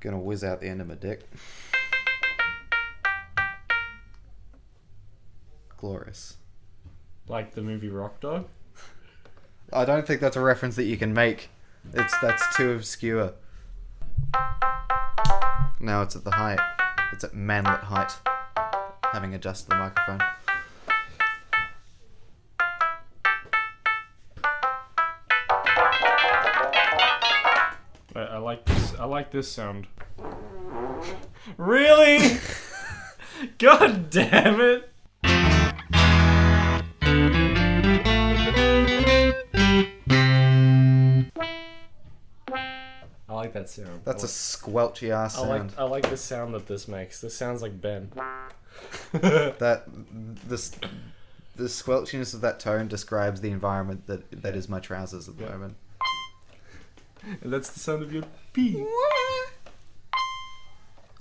Gonna whiz out the end of my dick. Glorious. Like the movie Rock Dog? I don't think that's a reference that you can make. That's too obscure. Now it's at the height. It's at manlet height. Having adjusted the microphone. I like this. I like this sound. Really? God damn it! I like that sound. That's a squelchy ass sound. I like the sound that this makes. This sounds like Ben. The squelchiness of that tone describes the environment that is my trousers at the moment. And that's the sound of your pee.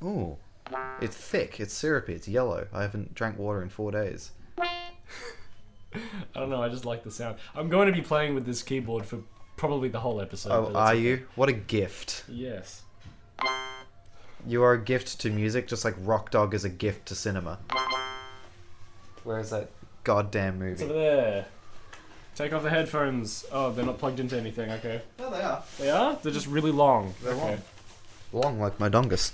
Ooh. It's thick, it's syrupy, it's yellow. I haven't drank water in 4 days. I don't know, I just like the sound. I'm going to be playing with this keyboard for probably the whole episode. Oh, are you? What a gift. Yes. You are a gift to music, just like Rock Dog is a gift to cinema. Where is that goddamn movie? It's over there. Take off the headphones. Oh, they're not plugged into anything, okay. No, they are. They are? They're just really long. They're okay. Long like my dongus.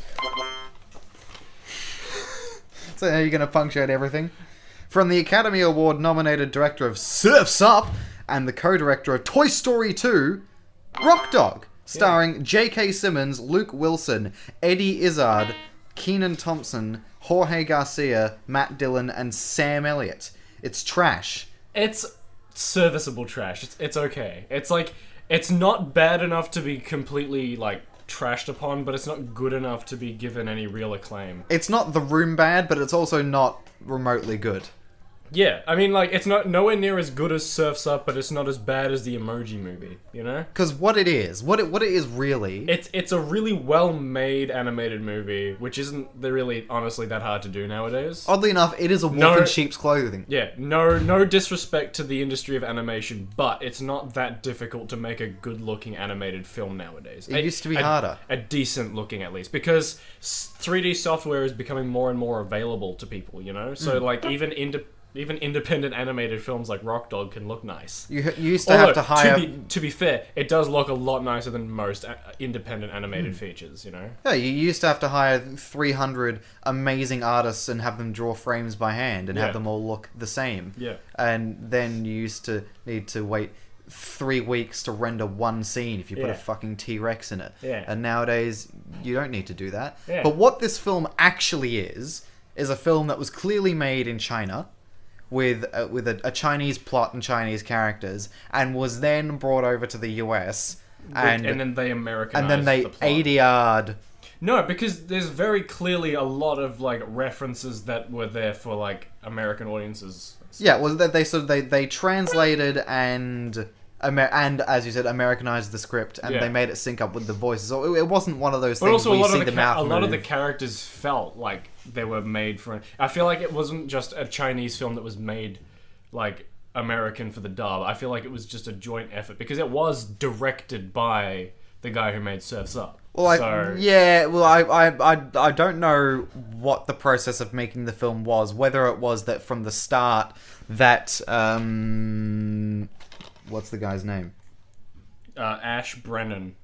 So how are you going to punctuate everything? From the Academy Award nominated director of Surf's Up and the co-director of Toy Story 2, Rock Dog, starring J.K. Simmons, Luke Wilson, Eddie Izzard, Kenan Thompson, Jorge Garcia, Matt Dillon, and Sam Elliott. It's trash. It's serviceable trash. It's okay. It's like, it's not bad enough to be completely, like, trashed upon, but it's not good enough to be given any real acclaim. It's not The Room bad, but it's also not remotely good. Yeah, I mean, like, it's not nowhere near as good as Surf's Up, but it's not as bad as the Emoji Movie, you know? Because what it is really... It's a really well-made animated movie, which isn't really, honestly, that hard to do nowadays. Oddly enough, it is a wolf in sheep's clothing. Yeah, no disrespect to the industry of animation, but it's not that difficult to make a good-looking animated film nowadays. It used to be harder. A decent-looking, at least, because 3D software is becoming more and more available to people, you know? So, like, even independent animated films like Rock Dog can look nice. You used to have to hire... To be fair, it does look a lot nicer than most independent animated features, you know? Yeah, you used to have to hire 300 amazing artists and have them draw frames by hand and have them all look the same. Yeah. And then you used to need to wait 3 weeks to render one scene if you put a fucking T-Rex in it. Yeah. And nowadays, you don't need to do that. Yeah. But what this film actually is a film that was clearly made in China... with a Chinese plot and Chinese characters, and was then brought over to the US, and then they Americanized the plot. ADR'd. No, because there's very clearly a lot of like references that were there for like American audiences. Yeah, well, they translated and as you said, Americanized the script, and they made it sync up with the voices. So it wasn't one of those things also where you see the mouth move. A lot of the characters felt like they were made for... I feel like it wasn't just a Chinese film that was made, like, American for the dub. I feel like it was just a joint effort, because it was directed by the guy who made Surf's Up. Well, I don't know what the process of making the film was. Whether it was that from the start that what's the guy's name? Ash Brennan.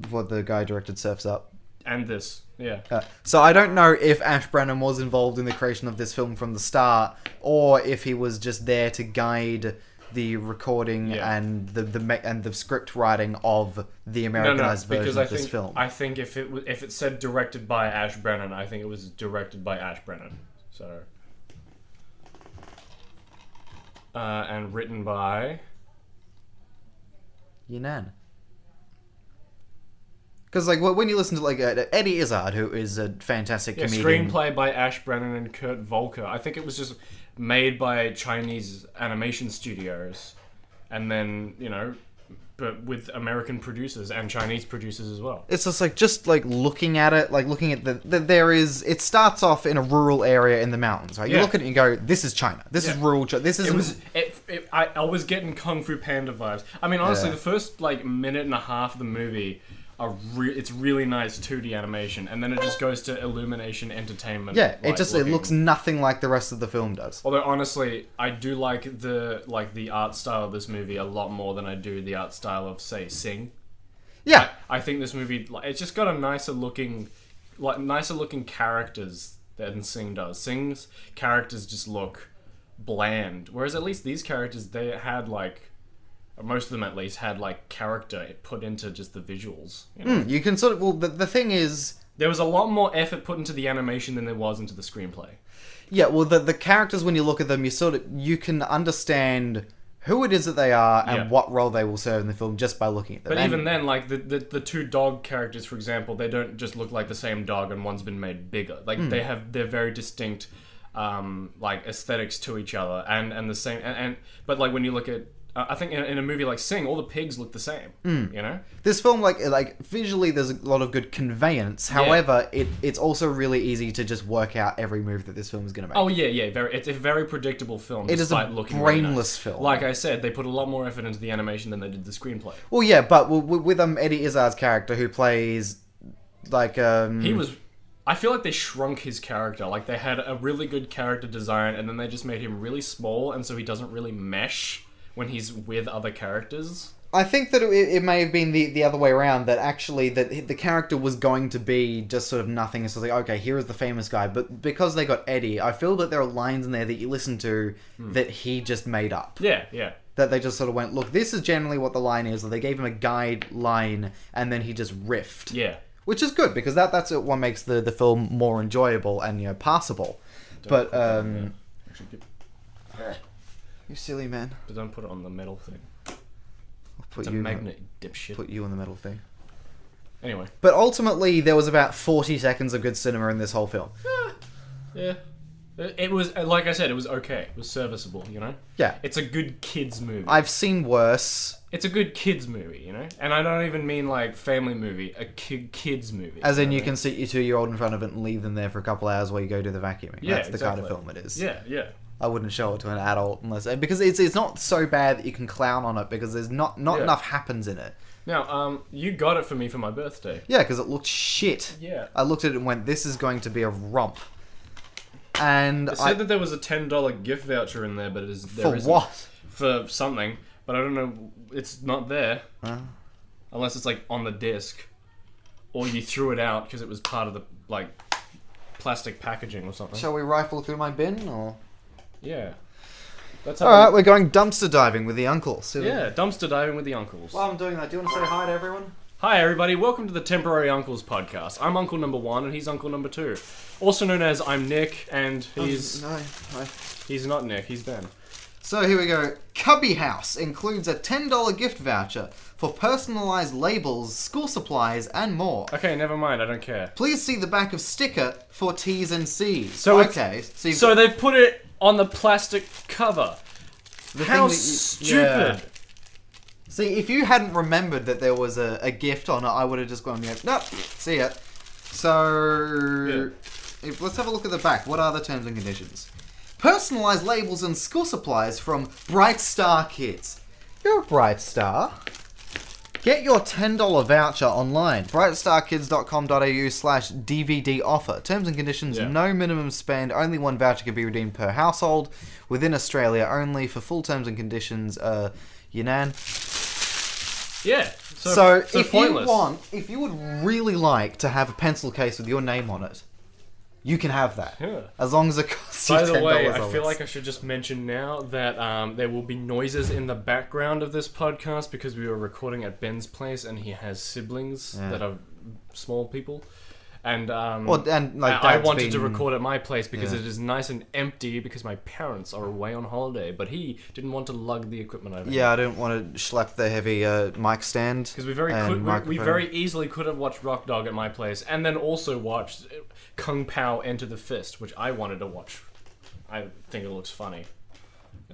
What the guy directed Surf's Up. And this, yeah. So I don't know if Ash Brennan was involved in the creation of this film from the start, or if he was just there to guide the recording and the script writing of the Americanized version of this film. I think if it said directed by Ash Brennan, I think it was directed by Ash Brennan. So, and written by Yinan. Because like when you listen to like Eddie Izzard, who is a fantastic comedian, screenplay by Ash Brennan and Kurt Volker. I think it was just made by Chinese animation studios, and then but with American producers and Chinese producers as well. It's just like looking at it, like looking at it starts off in a rural area in the mountains, right? You look at it and you go, this is China. This is rural China. This is... I was getting Kung Fu Panda vibes. I mean, honestly, the first like minute and a half of the movie it's really nice 2D animation, and then it just goes to Illumination Entertainment. Yeah, it looks nothing like the rest of the film does. Although honestly, I do like the art style of this movie a lot more than I do the art style of, say, Sing. Yeah, I think this movie, it's just got a nicer looking characters than Sing does. Sing's characters just look bland, whereas at least these characters, they had most of them at least had character put into just the visuals. You know? You can sort of... Well, the thing is... There was a lot more effort put into the animation than there was into the screenplay. Yeah, well, the characters, when you look at them, you can understand who it is that they are and what role they will serve in the film just by looking at them. But even then, the two dog characters, for example, they don't just look like the same dog and one's been made bigger. They're very distinct aesthetics to each other and the same but when you look at I think in a movie like Sing, all the pigs look the same. You know, this film visually, there's a lot of good conveyance. However, it's also really easy to just work out every move that this film is going to make. Oh yeah, it's a very predictable film. It is a brainless film. Like I said, they put a lot more effort into the animation than they did the screenplay. Well, yeah, but with Eddie Izzard's character, who plays he was. I feel like they shrunk his character. Like, they had a really good character design, and then they just made him really small, and so he doesn't really mesh when he's with other characters. I think that it may have been the other way around, that actually that the character was going to be just sort of nothing. It's like, okay, here is the famous guy. But because they got Eddie, I feel that there are lines in there that you listen to that he just made up. Yeah, yeah. That they just sort of went, look, this is generally what the line is. Or they gave him a guide line, and then he just riffed. Yeah. Which is good, because that's what makes the film more enjoyable and, passable. But, you silly man. But don't put it on the metal thing. It's a magnet, dipshit. Put you on the metal thing. Anyway. But ultimately, there was about 40 seconds of good cinema in this whole film. Yeah. It was, like I said, it was okay. It was serviceable, you know? Yeah. It's a good kids movie. I've seen worse. It's a good kids movie, you know? And I don't even mean family movie, a kids movie. As in, you can sit your 2-year-old in front of it and leave them there for a couple hours while you go do the vacuuming. Yeah, that's the kind of film it is. Yeah, yeah. I wouldn't show it to an adult because it's not so bad that you can clown on it, because there's not enough happens in it. Now, you got it for me for my birthday. Yeah, because it looked shit. Yeah. I looked at it and went, this is going to be a romp. And it said that there was a $10 gift voucher in there, but there isn't. For what? For something, but I don't know. It's not there. Unless it's on the disc. Or you threw it out because it was part of the plastic packaging or something. Shall we rifle through my bin, or...? Yeah. Alright, we're going dumpster diving with the uncles. Yeah, dumpster diving with the uncles. While I'm doing that, do you want to say hi to everyone? Hi everybody, welcome to the Temporary Uncles podcast. I'm Uncle number 1 and he's Uncle number 2. Also known as I'm Nick, and he's... No. He's not Nick, he's Ben. So here we go. Cubby House includes a $10 gift voucher for personalised labels, school supplies, and more. Okay, never mind, I don't care. Please see the back of sticker for T's and C's. So so they've put it on the plastic cover. How stupid! Yeah. See, if you hadn't remembered that there was a gift on it, I would have just gone, nope, see ya. So, let's have a look at the back. What are the terms and conditions? Personalised labels and school supplies from Bright Star Kids. You're a Bright Star. Get your $10 voucher online. brightstarkids.com.au/DVD offer. Terms and conditions, no minimum spend. Only one voucher can be redeemed per household. Within Australia only. For full terms and conditions, Yunan. Yeah. So if pointless. if you would really like to have a pencil case with your name on it, you can have that. Yeah. As long as it costs you $10. By the way, I feel like I should just mention now that there will be noises in the background of this podcast because we were recording at Ben's place and he has siblings that are small people. And I wanted to record at my place because it is nice and empty because my parents are away on holiday, but he didn't want to lug the equipment over. Yeah, I didn't want to schlep the heavy mic stand. Because we very easily could have watched Rock Dog at my place and then also watched Kung Pao Enter the Fist, which I wanted to watch. I think it looks funny.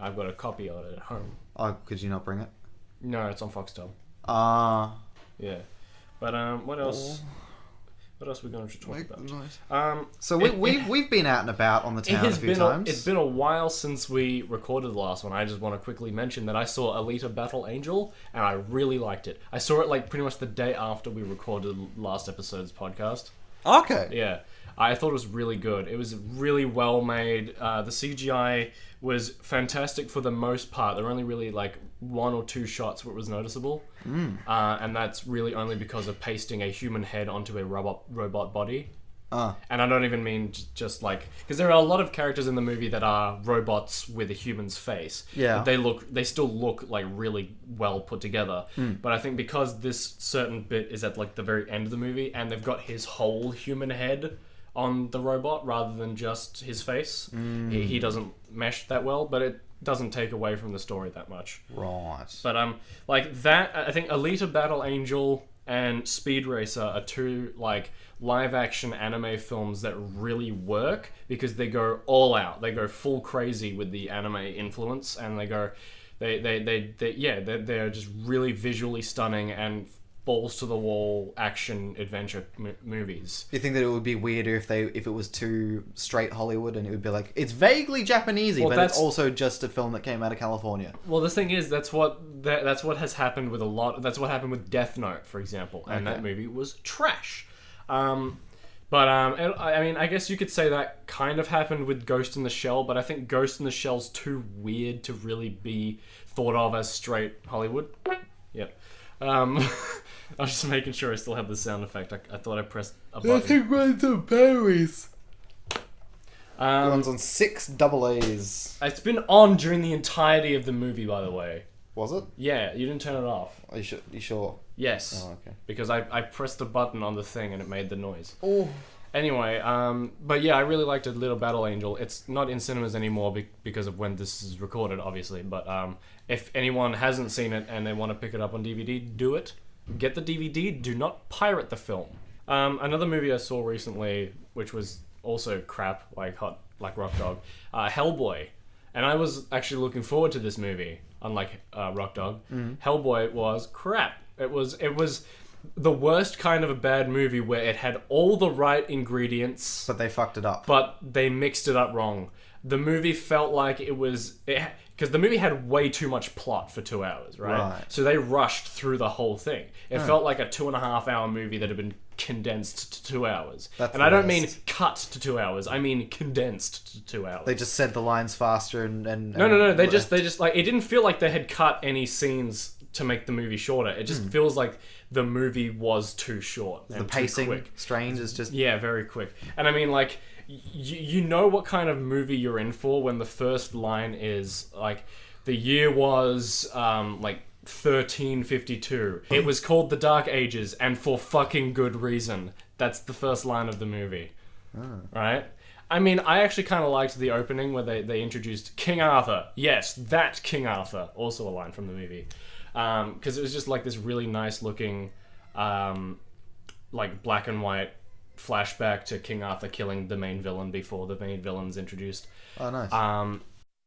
I've got a copy of it at home. Oh, could you not bring it? No, it's on Foxtel. Ah. Yeah. But what else? What else are we going to talk about? Nice. So we've been out and about on the town a few times. It's been a while since we recorded the last one. I just want to quickly mention that I saw Alita Battle Angel, and I really liked it. I saw it like pretty much the day after we recorded last episode's podcast. Okay. Yeah. I thought it was really good. It was really well made. The CGI was fantastic for the most part. There were only really like 1 or 2 shots where it was noticeable. And that's really only because of pasting a human head onto a robot body. And I don't even mean just like... Because there are a lot of characters in the movie that are robots with a human's face. Yeah. But they still look like really well put together. But I think because this certain bit is at like the very end of the movie and they've got his whole human head on the robot rather than just his face, he doesn't mesh that well, but it doesn't take away from the story that much. Right. But like that, I think Alita Battle Angel and Speed Racer are 2 like live action anime films that really work because they go all out. They go full crazy with the anime influence, and they're just really visually stunning and balls to the wall action adventure movies. You think that it would be weirder if it was too straight Hollywood and it would be like, it's vaguely Japanesey, but it's also just a film that came out of California? Well, the thing is, that's what has happened with a lot. That's what happened with Death Note, for example, and that movie was trash. I mean, I guess you could say that kind of happened with Ghost in the Shell, but I think Ghost in the Shell's too weird to really be thought of as straight Hollywood. Yep. I was just making sure I still have the sound effect. I thought I pressed a button. I think mine's on Paris. One's on 6 double A's. It's been on during the entirety of the movie, by the way. Was it? Yeah, you didn't turn it off. Are you sure? Yes. Oh, okay. Because I pressed the button on the thing and it made the noise. Oh. Anyway, but yeah, I really liked it, Little Battle Angel. It's not in cinemas anymore because of when this is recorded, obviously. But if anyone hasn't seen it and they want to pick it up on DVD, do it. Get the DVD. Do not pirate the film. Another movie I saw recently, which was also crap, like Rock Dog, Hellboy. And I was actually looking forward to this movie, unlike Rock Dog. Hellboy was crap. It was the worst kind of a bad movie where it had all the right ingredients, but they fucked it up. But they mixed it up wrong. The movie felt like because the movie had way too much plot for 2 hours, right? So they rushed through the whole thing. It felt like a 2.5 hour movie that had been condensed to 2 hours. And I don't mean cut to 2 hours. I mean condensed to 2 hours. They just said the lines faster and no. They just like, it didn't feel like they had cut any scenes to make the movie shorter. It just feels like the movie was too short. The pacing strange is just... Yeah, very quick. And I mean, like, you know what kind of movie you're in for when the first line is like, the year was like 1352. It was called the Dark Ages, and for fucking good reason. That's the first line of the movie. Right? I mean, I actually kind of liked the opening where they introduced King Arthur. Yes, that King Arthur. Also a line from the movie. Because it was just like this really nice looking like black and white flashback to King Arthur killing the main villain before the main villain's introduced. Oh, nice.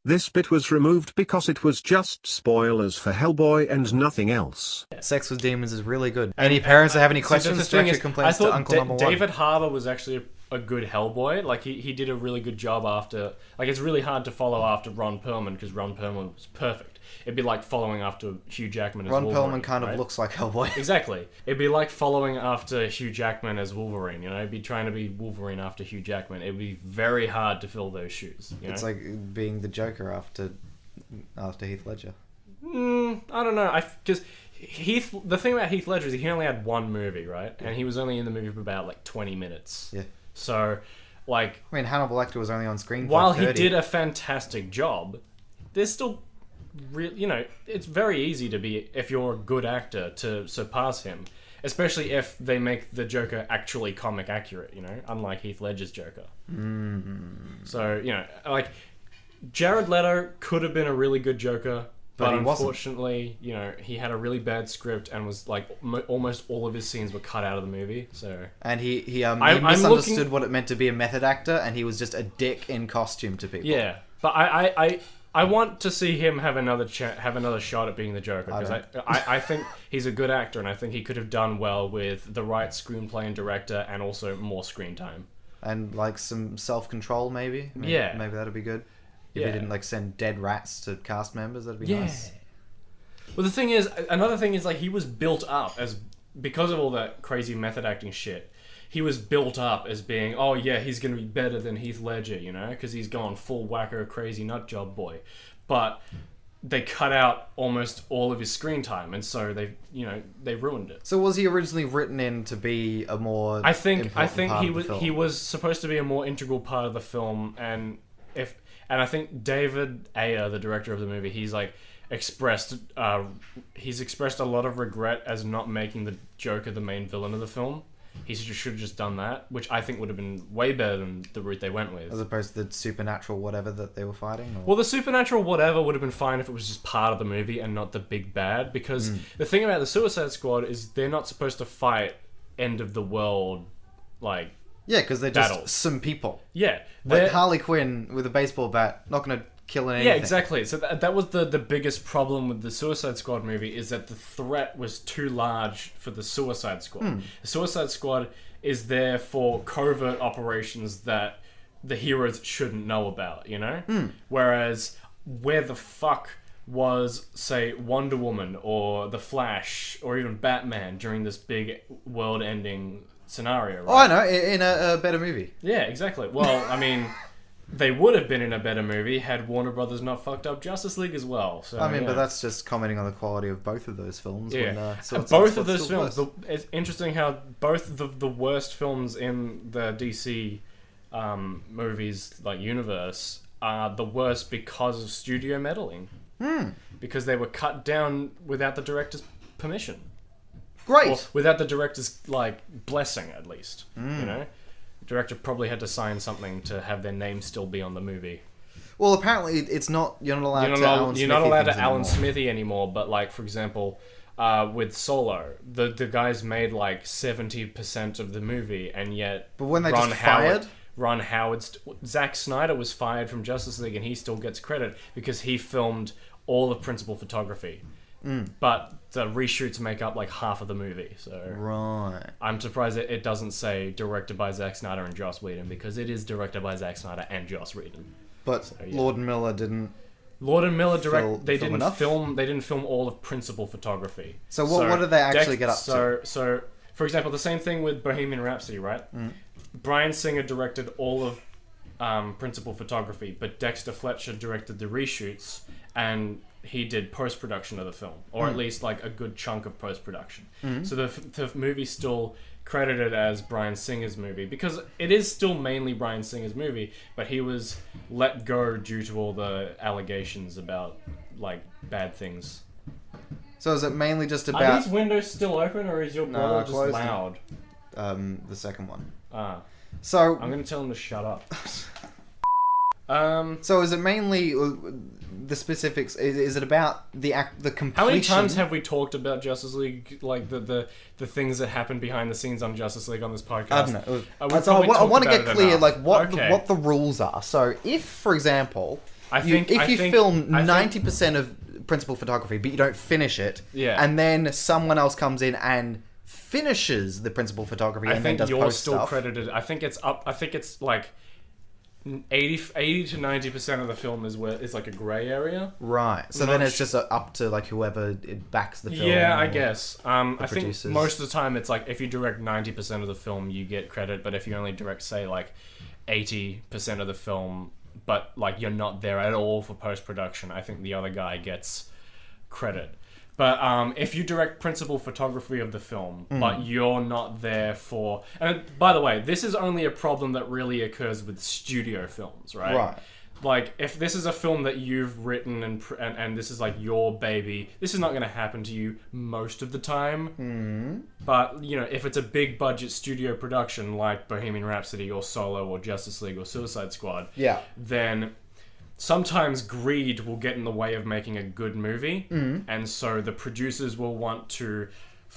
This bit was removed because it was just spoilers for Hellboy and nothing else. Sex with Demons is really good. Any parents that have any questions, direct your complaints to Uncle Number 1. David Harbour was actually a good Hellboy. Like, he did a really good job after... Like, it's really hard to follow after Ron Perlman, because Ron Perlman was perfect. It'd be like following after Hugh Jackman as Wolverine. Ron Perlman kind of looks like Hellboy. Exactly. It'd be like following after Hugh Jackman as Wolverine, you know? It'd be trying to be Wolverine after Hugh Jackman. It'd be very hard to fill those shoes, you know? It's like being the Joker after Heath Ledger. I don't know. Because the thing about Heath Ledger is he only had one movie, right? And he was only in the movie for about like 20 minutes. Yeah. So, like... I mean, Hannibal Lecter was only on screen for while 30. he did a fantastic job, there's still... you know, it's very easy to be, if you're a good actor, to surpass him. Especially if they make the Joker actually comic accurate, you know? Unlike Heath Ledger's Joker. So, you know, like... Jared Leto could have been a really good Joker, but unfortunately, you know, he had a really bad script and was like almost all of his scenes were cut out of the movie. So and he misunderstood what it meant to be a method actor, and he was just a dick in costume to people. Yeah, but I I want to see him have another shot at being the Joker, because I think he's a good actor, and I think he could have done well with the right screenplay and director, and also more screen time. And like some self-control, maybe. Yeah. Maybe that'd be good. If he didn't like send dead rats to cast members, that'd be nice. Well, another thing is like he was built up because of all that crazy method acting shit. He was built up as being, oh yeah, he's going to be better than Heath Ledger, you know, because he's gone full wacko crazy nut job boy. But they cut out almost all of his screen time, and so they ruined it. So was he originally written in to be a more? I think he was supposed to be a more integral part of the film, and I think David Ayer, the director of the movie, he's expressed a lot of regret as not making the Joker the main villain of the film. He should have just done that, which I think would have been way better than the route they went with. As opposed to the supernatural whatever that they were fighting? Or? Well, the supernatural whatever would have been fine if it was just part of the movie and not the big bad, because the thing about the Suicide Squad is they're not supposed to fight end of the world, like... Yeah, because they're just battles. Some people. Yeah. Like Harley Quinn with a baseball bat, not going to kill anything. Yeah, exactly. So that was the biggest problem with the Suicide Squad movie, is that the threat was too large for the Suicide Squad. The Suicide Squad is there for covert operations that the heroes shouldn't know about, you know? Whereas, where the fuck was, say, Wonder Woman or The Flash or even Batman during this big world-ending scenario, right? Oh, I know, in a better movie. Yeah, exactly. Well, I mean... They would have been in a better movie had Warner Brothers not fucked up Justice League as well. So, but that's just commenting on the quality of both of those films. Yeah, When, both of those films. It's interesting how both the worst films in the DC movies, like universe, are the worst because of studio meddling. Because they were cut down without the director's permission. Great. Or without the director's blessing, at least. You know. Director probably had to sign something to have their name still be on the movie. Well, apparently it's not. You're not allowed to Alan Smithy anymore. But for example, with Solo, the guys made 70% of the movie, and yet. But when they just fired. Ron Howard, Zack Snyder was fired from Justice League, and he still gets credit because he filmed all of principal photography. But the reshoots make up half of the movie, so right. I'm surprised it doesn't say directed by Zack Snyder and Joss Whedon, because it is directed by Zack Snyder and Joss Whedon. But so, Lord and Miller didn't. Lord and Miller They didn't film all of principal photography. So what did they actually get up to? So for example, the same thing with Bohemian Rhapsody, right? Bryan Singer directed all of principal photography, but Dexter Fletcher directed the reshoots, and he did post-production of the film, or at least a good chunk of post-production. So the movie's still credited as Bryan Singer's movie, because it is still mainly Bryan Singer's movie, but he was let go due to all the allegations about bad things. So is it mainly just about... Are these windows still open, or is your brother just loud? The second one. So I'm going to tell him to shut up. So is it mainly the specifics? Is it about the completion? How many times have we talked about Justice League, the things that happen behind the scenes on Justice League on this podcast? I don't know. I want to get clear, what the rules are. So if, for example, if you film 90% of principal photography, but you don't finish it, and then someone else comes in and finishes the principal photography, and then does post stuff. You're still credited. I think it's 80 to 90% of the film is where it's a grey area. Right. So then it's just up to whoever it backs the film. Yeah, I guess. I producers. think most of the time it's if you direct 90% of the film, you get credit, but if you only direct, say, 80% of the film, but you're not there at all for post-production, I think the other guy gets credit. But if you direct principal photography of the film, but you're not there for... And by the way, this is only a problem that really occurs with studio films, right? Right. If this is a film that you've written and this is your baby, this is not going to happen to you most of the time. But, if it's a big budget studio production like Bohemian Rhapsody or Solo or Justice League or Suicide Squad, then... Sometimes greed will get in the way of making a good movie, and so the producers will want to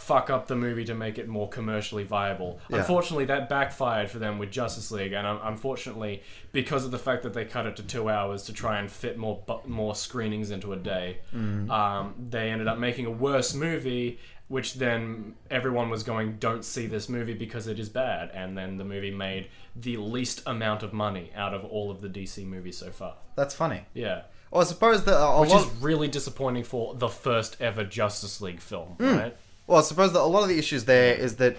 fuck up the movie to make it more commercially viable. Yeah. Unfortunately, that backfired for them with Justice League, and unfortunately, because of the fact that they cut it to 2 hours to try and fit more screenings into a day, they ended up making a worse movie, which then everyone was going, don't see this movie because it is bad, and then the movie made the least amount of money out of all of the DC movies so far. That's funny. Yeah. Well, I suppose that Which is really disappointing for the first ever Justice League film, right? Well, I suppose that a lot of the issues there is that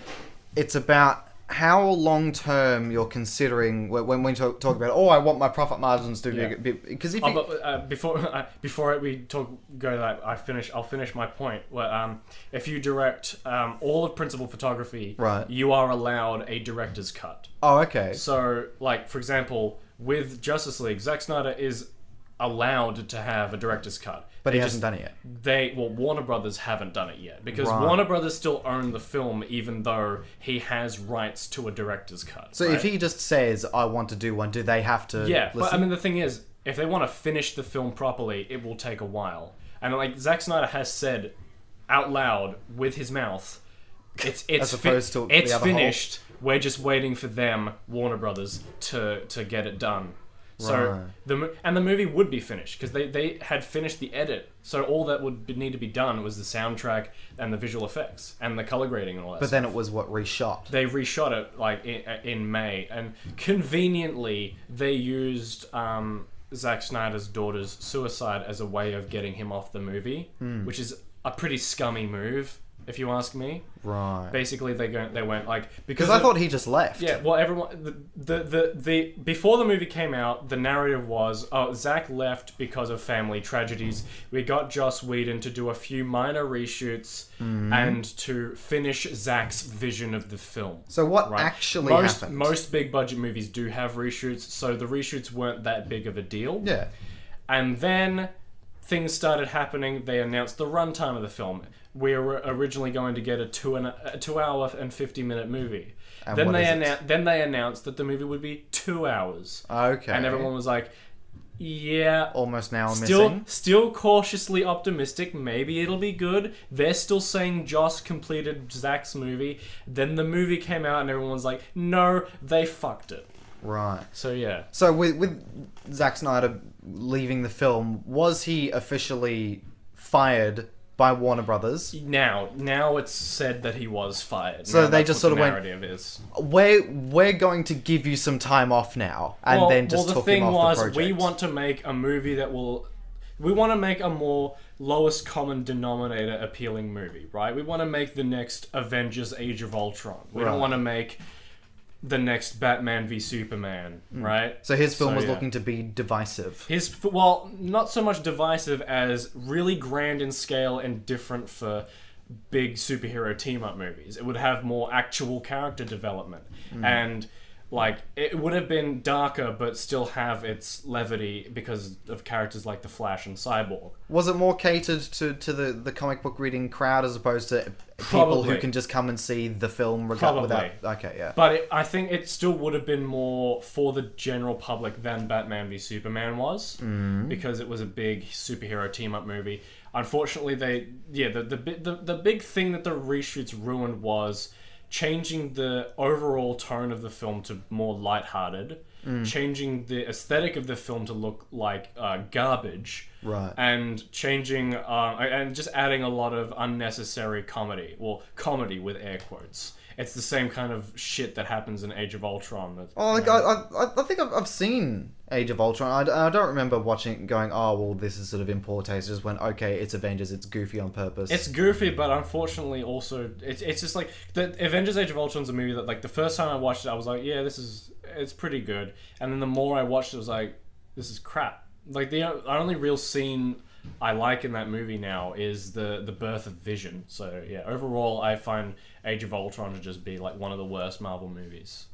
it's about how long term you're considering when we talk about. Oh, I want my profit margins to be because if before we go that I'll finish my point. If you direct all of principal photography, right, you are allowed a director's cut. Oh, okay. So, like for example, with Justice League, Zack Snyder is allowed to have a director's cut. But he hasn't done it yet. Warner Brothers haven't done it yet because Right. Warner Brothers still own the film, even though he has rights to a director's cut. So right? if he just says, "I want to do one," do they have to? Yeah, listen? but I mean the thing is, if they want to finish the film properly, it will take a while. And like Zack Snyder has said out loud with his mouth, it's As opposed to the it's other finished. We're just waiting for them, Warner Brothers, to get it done. So Right. the movie would be finished because they had finished the edit. So all that would need to be done was the soundtrack and the visual effects and the color grading and all that. But stuff. then it was reshot. They reshot it like in May, and conveniently they used Zack Snyder's daughter's suicide as a way of getting him off the movie, which is a pretty scummy move, if you ask me. Right. Basically, they went like Because I thought he just left. yeah, well, everyone the before the movie came out, the narrative was, oh, Zack left because of family tragedies. We got Joss Whedon to do a few minor reshoots and to finish Zack's vision of the film. So what Right. actually happened? Most big budget movies do have reshoots, so the reshoots weren't that big of a deal. Yeah. And then things started happening. They announced the runtime of the film. We were originally going to get a 2 hour and 50-minute movie. And Then what they is it? then they announced that the movie would be 2 hours. Okay. And everyone was like, yeah, Almost now missing. still cautiously optimistic. Maybe it'll be good. They're still saying Joss completed Zack's movie. Then the movie came out and everyone was like, no, they fucked it. Right. So yeah. So with Zack Snyder leaving the film, was he officially fired by Warner Brothers? Now it's said that he was fired. So Now they that's just what sort of the went, narrative is. We're going to give you some time off now, and then just the took thing him off the project. we want to make a movie we want to make a more lowest common denominator appealing movie, right? We want to make the next Avengers Age of Ultron. We Right. don't want to make the next Batman v Superman, right? So his film was yeah. looking to be divisive. Not so much divisive as really grand in scale and different for big superhero team-up movies. It would have more actual character development. And like it would have been darker but still have its levity because of characters like the Flash and Cyborg. Was it more catered to the comic book reading crowd as opposed to people Probably. who can just come and see the film Probably. without... Okay, yeah. But I think it still would have been more for the general public than Batman v Superman was, because it was a big superhero team-up movie. Unfortunately, the big thing that the reshoots ruined was changing the overall tone of the film to more lighthearted, changing the aesthetic of the film to look like garbage, Right. and changing and just adding a lot of unnecessary comedy. Well, comedy with air quotes. It's the same kind of shit that happens in Age of Ultron. I think I've seen Age of Ultron. I don't remember watching it and going, oh, well, this is sort of in poor taste. Just went, okay, it's Avengers, it's goofy on purpose. It's goofy, but unfortunately also it's just like the Avengers Age of Ultron's a movie that like the first time I watched it I was like, yeah, it's pretty good. And then the more I watched it I was like, this is crap. Like the only real scene I like in that movie now is the birth of Vision. So yeah, overall I find Age of Ultron to just be like one of the worst Marvel movies.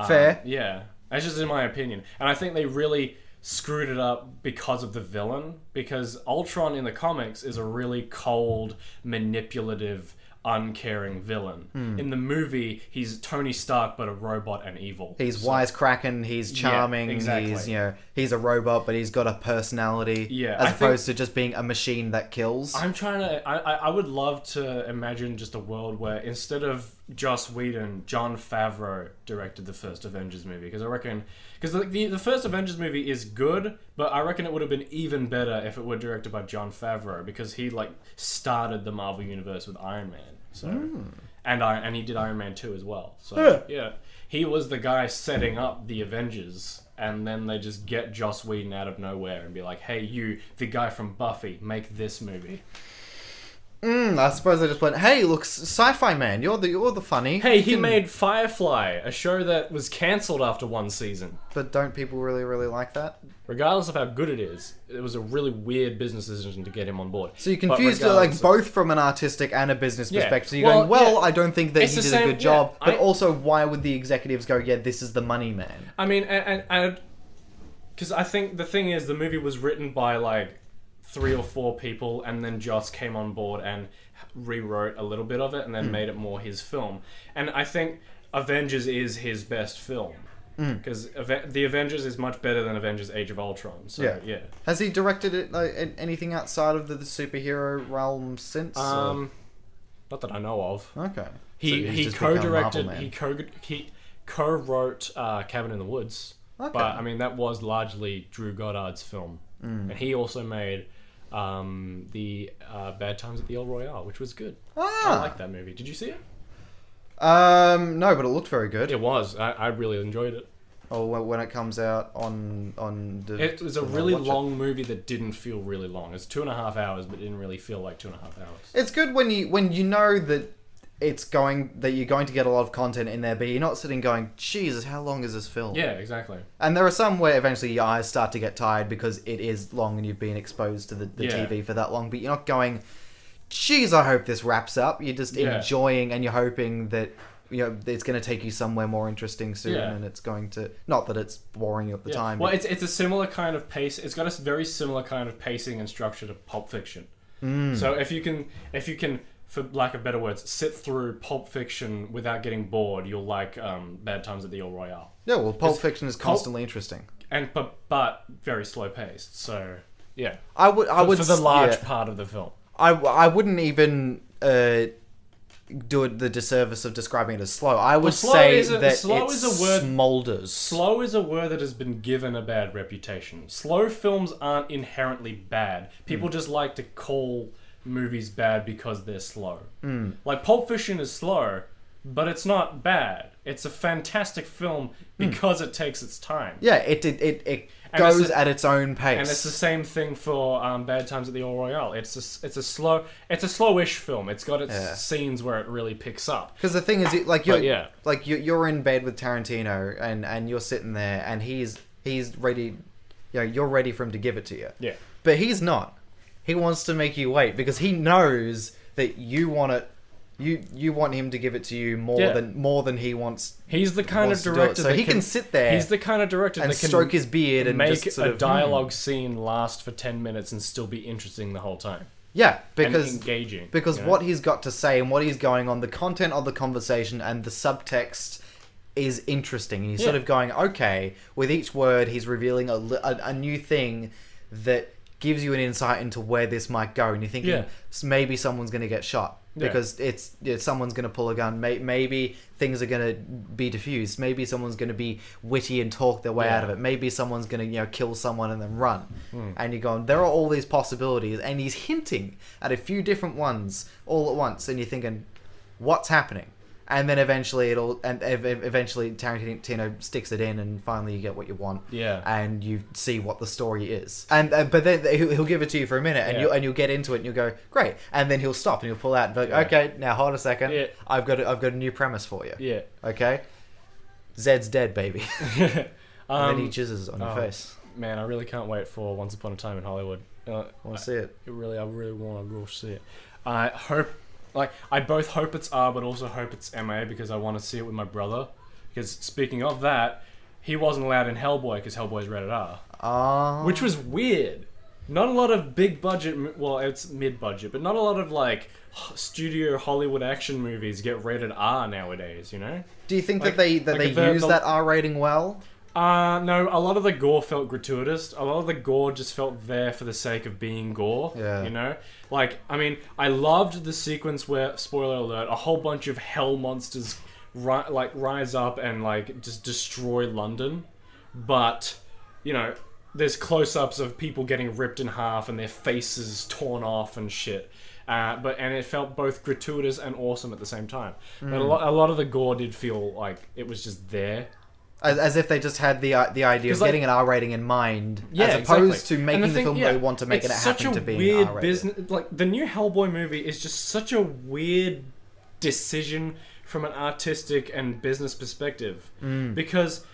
Fair. Yeah, that's just in my opinion. And I think they really screwed it up because of the villain. Because Ultron in the comics is a really cold, manipulative, uncaring villain. In the movie, he's Tony Stark, but a robot and evil. He's wisecracking, he's charming, exactly. he's a robot, but he's got a personality. Yeah, as opposed to just being a machine that kills. I would love to imagine just a world where instead of Joss Whedon, Jon Favreau directed the first Avengers movie. Because I reckon... Because the first Avengers movie is good, but I reckon it would have been even better if it were directed by Jon Favreau, because he started the Marvel Universe with Iron Man. So, and he did Iron Man 2 as well. So yeah, he was the guy setting up the Avengers, and then they just get Joss Whedon out of nowhere and be like, "Hey, you, the guy from Buffy, make this movie." I suppose they just went, "Hey, look, Sci-Fi Man, you're the funny." Hey, he made Firefly, a show that was cancelled after one season. But don't people really like that? Regardless of how good it is, it was a really weird business decision to get him on board. So you confused it both from an artistic and a business perspective. So you're I don't think that he did a good job, but also why would the executives go, "Yeah, this is the money man"? I mean, and because I think the thing is, the movie was written by 3 or 4 people, and then Joss came on board and rewrote a little bit of it and then made it more his film. And I think Avengers is his best film, because the Avengers is much better than Avengers Age of Ultron. So yeah. Has he directed it anything outside of the superhero realm since? Not that I know of. Okay. He co-directed, he co-wrote Cabin in the Woods. Okay. But I mean, that was largely Drew Goddard's film. And he also made the Bad Times at the El Royale, which was good. I like that movie. Did you see it? No, but it looked very good. It was. I really enjoyed it. Oh, when it comes out on the... It was a really long movie that didn't feel really long. It's 2.5 hours, but it didn't really feel like 2.5 hours. It's good when you know that you're going to get a lot of content in there, but you're not sitting going, Jesus, how long is this film? Yeah, exactly. And there are some where eventually your eyes start to get tired because it is long and you've been exposed to the TV for that long, but you're not going, geez, I hope this wraps up. You're just enjoying, and you're hoping that it's going to take you somewhere more interesting soon, and it's going to... Not that it's boring you at the time. Well, it's a similar kind of pace. It's got a very similar kind of pacing and structure to Pulp Fiction. So if you can, for lack of better words, sit through Pulp Fiction without getting bored, you'll like Bad Times at the El Royale. Yeah, well, Pulp Fiction is constantly interesting, and but very slow paced. So yeah, I would for the large part of the film. I wouldn't even do it the disservice of describing it as slow. I would say that it smolders. Slow is a word that has been given a bad reputation. Slow films aren't inherently bad. People just like to call movies bad because they're slow. Like Pulp Fiction is slow, but it's not bad. It's a fantastic film because it takes its time. Yeah, it goes at its own pace. And it's the same thing for Bad Times at the El Royale. It's a slowish film. It's got its scenes where it really picks up. Because the thing is, you're in bed with Tarantino and you're sitting there and he's ready. You're ready for him to give it to you. Yeah, but he's not. He wants to make you wait because he knows that you want it. You want him to give it to you more than he wants. He's the kind of director so he can sit there. He's the kind of director and that can stroke his beard and make just a dialogue scene last for 10 minutes and still be interesting the whole time. Yeah, because and engaging. Because what he's got to say and what he's going on, the content of the conversation and the subtext is interesting. And he's sort of going, okay, with each word, he's revealing a new thing that gives you an insight into where this might go, and you're thinking maybe someone's going to get shot because someone's going to pull a gun. Maybe things are going to be diffused. Maybe someone's going to be witty and talk their way out of it. Maybe someone's going to kill someone and then run. And you're going, there are all these possibilities, and he's hinting at a few different ones all at once, and you're thinking, what's happening? And then eventually Tarantino sticks it in, and finally you get what you want. Yeah. And you see what the story is. And but then he'll give it to you for a minute, and you'll get into it, and you'll go go, and then he'll stop and he'll pull out and be like, okay, now hold a second. Yeah. I've got a new premise for you. Yeah. Okay. Zed's dead, baby. And then he jizzes on your face. Man, I really can't wait for Once Upon a Time in Hollywood. I want to see it. I really want to go see it. I hope. I both hope it's R, but also hope it's MA because I want to see it with my brother. Because speaking of that, he wasn't allowed in Hellboy because Hellboy's rated R. Which was weird. not a lot of big budget. Well, it's mid budget, but not a lot of like studio Hollywood action movies get rated R nowadays. You know? Do you think Like- that they like use that R rating well? No, a lot of the gore felt gratuitous. A lot of the gore just felt there for the sake of being gore. Yeah. You know? Like, I mean, I loved the sequence where, spoiler alert, a whole bunch of hell monsters rise up and like just destroy London. But, you know, there's close-ups of people getting ripped in half and their faces torn off and shit. And it felt both gratuitous and awesome at the same time. But a lot of the gore did feel like it was just there. As if they just had the idea of getting an R rating in mind, as opposed to making the film they want to make it happen to be weird R-rated. business. Like the new Hellboy movie is just such a weird decision from an artistic and business perspective. Because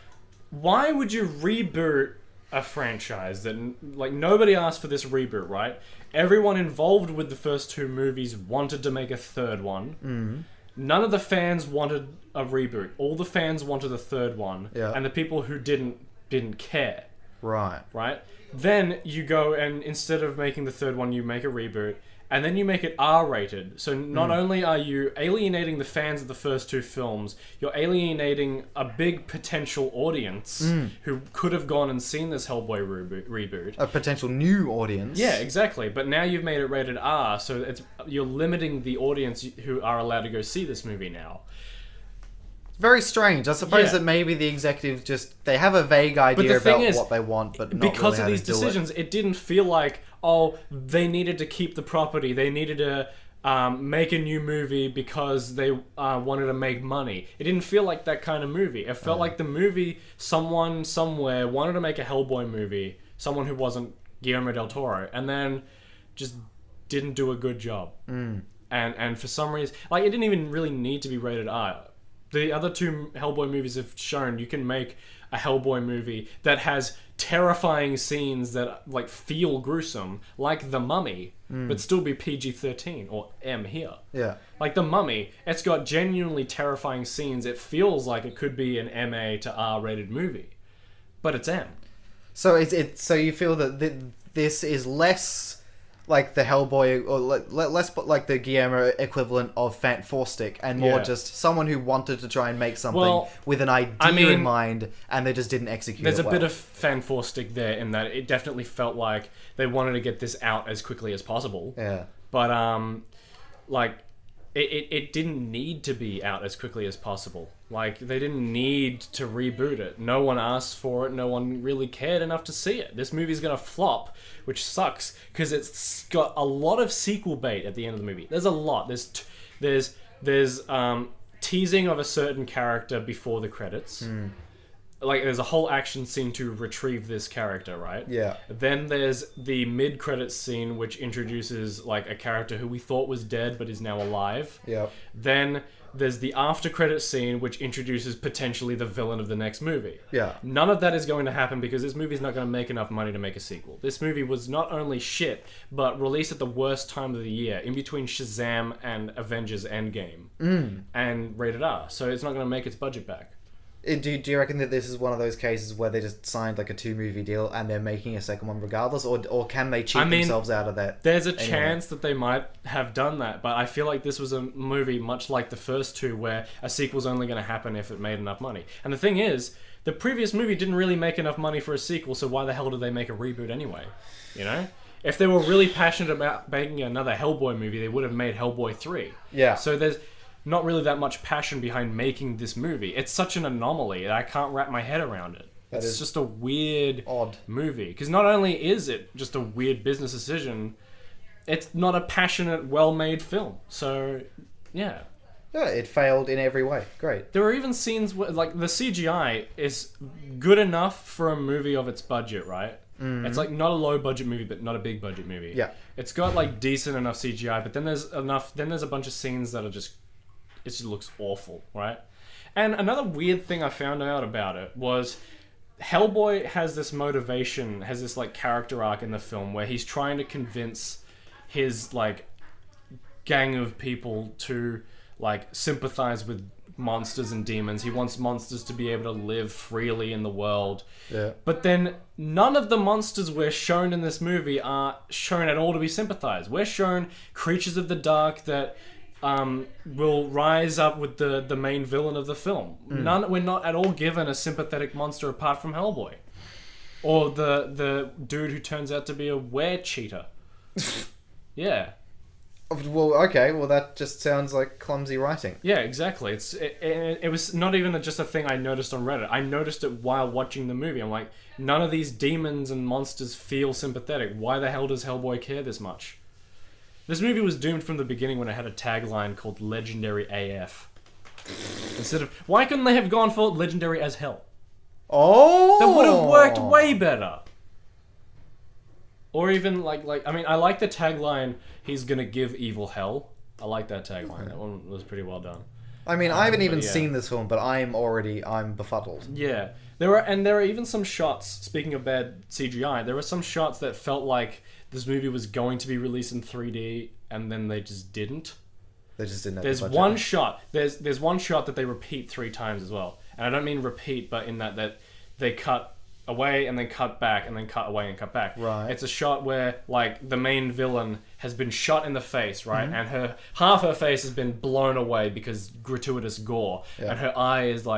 why would you reboot a franchise that like nobody asked for this reboot, right? Everyone involved with the first two movies wanted to make a third one. None of the fans wanted a reboot. All the fans wanted a third one. Yeah. And the people who didn't care. Right. Right? Then you go and instead of making the third one, you make a reboot. And then you make it R-rated. So not only are you alienating the fans of the first two films, you're alienating a big potential audience who could have gone and seen this Hellboy reboot. A potential new audience. Yeah, exactly. But now you've made it rated R, so you're limiting the audience who are allowed to go see this movie now. Very strange. I suppose Yeah. that maybe the executives they have a vague idea thing about is, what they want, but not because really how of these to do decisions, it didn't feel like, oh, they needed to keep the property. They needed to make a new movie because they wanted to make money. It didn't feel like that kind of movie. It felt like the movie, someone somewhere wanted to make a Hellboy movie, someone who wasn't Guillermo del Toro, and then just didn't do a good job. And for some reason, like, it didn't even really need to be rated R. The other two Hellboy movies have shown you can make a Hellboy movie that has terrifying scenes that like feel gruesome, like The Mummy, but still be PG-13 or M here. Yeah. Like The Mummy, it's got genuinely terrifying scenes. It feels like it could be an MA to R-rated movie, but it's M. So so you feel that this is less like the Hellboy, or less like the Guillermo equivalent of Fantastic, and more just someone who wanted to try and make something with an idea in mind, and they just didn't execute There's it a bit of Fantastic there in that it definitely felt like they wanted to get this out as quickly as possible. Yeah. But like it didn't need to be out as quickly as possible. Like they didn't need to reboot it. No one asked for it. No one really cared enough to see it. This movie's gonna flop, which sucks because it's got a lot of sequel bait at the end of the movie. There's a lot. There's teasing of a certain character before the credits. Like there's a whole action scene to retrieve this character, right? Yeah. Then there's the mid-credits scene which introduces like a character who we thought was dead but is now alive. Yeah. Then there's the after-credits scene which introduces potentially the villain of the next movie. Yeah. None of that is going to happen because this movie's not going to make enough money to make a sequel. This movie was not only shit, but released at the worst time of the year, in between Shazam and Avengers Endgame, and rated R. So it's not going to make its budget back. Do you reckon that this is one of those cases where they just signed like a 2-movie deal and they're making a second one regardless, or can they cheat themselves out of that? There's a chance that they might have done that, but I feel like this was a movie much like the first two where a sequel's only going to happen if it made enough money. And the thing is, the previous movie didn't really make enough money for a sequel, so why the hell did they make a reboot anyway? You know? If they were really passionate about making another Hellboy movie, they would have made Hellboy 3. Yeah. So there's not really that much passion behind making this movie. It's such an anomaly that I can't wrap my head around it. It's just a weird, odd movie. Because not only is it just a weird business decision, it's not a passionate, well-made film. So, yeah. Yeah, it failed in every way. Great. There are even scenes where, like, the CGI is good enough for a movie of its budget, right? It's like not a low budget movie, but not a big budget movie. Yeah. It's got like decent enough CGI, but then there's a bunch of scenes that are just, it just looks awful, right? And another weird thing I found out about it was Hellboy has this motivation, has this like character arc in the film where he's trying to convince his like gang of people to like sympathize with monsters and demons. He wants monsters to be able to live freely in the world. Yeah. But then none of the monsters we're shown in this movie are shown at all to be sympathized. We're shown creatures of the dark that will rise up with the main villain of the film. We're not at all given a sympathetic monster apart from Hellboy. Or the dude who turns out to be a were-cheater. Yeah. Well, okay. Well, that just sounds like clumsy writing. Yeah, exactly. It was not even just a thing I noticed on Reddit. I noticed it while watching the movie. I'm like, none of these demons and monsters feel sympathetic. Why the hell does Hellboy care this much? This movie was doomed from the beginning when it had a tagline called Legendary AF. Instead of... Why couldn't they have gone for Legendary as Hell? Oh! That would have worked way better. Or even, I mean, I like the tagline, he's gonna give evil hell. I like that tagline. That one was pretty well done. I mean, I haven't even yeah. seen this film, but I'm befuddled. Yeah. There are even some shots, speaking of bad CGI, there were some shots that felt like this movie was going to be released in 3D, and then they just didn't. They just didn't have There's the budget. one shot. There's one shot that they repeat 3 times as well. And I don't mean repeat, but in that they cut away and then cut back and then cut away and cut back. Right. It's a shot where the main villain has been shot in the face, right? Mm-hmm. And half her face has been blown away because gratuitous gore, and her eye is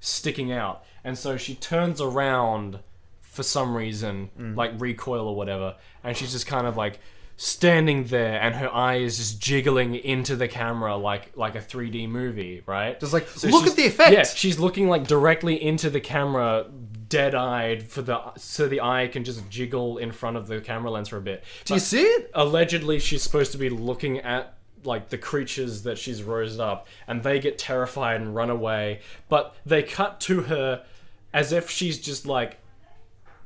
sticking out. And so she turns around for some reason, recoil or whatever, and she's just kind of standing there, and her eye is just jiggling into the camera like a 3D movie, right? Just look at the effect. Yeah, she's looking directly into the camera, dead-eyed, so the eye can just jiggle in front of the camera lens for a bit. Do you see it? Allegedly, she's supposed to be looking at the creatures that she's rose up, and they get terrified and run away. But they cut to her as if she's just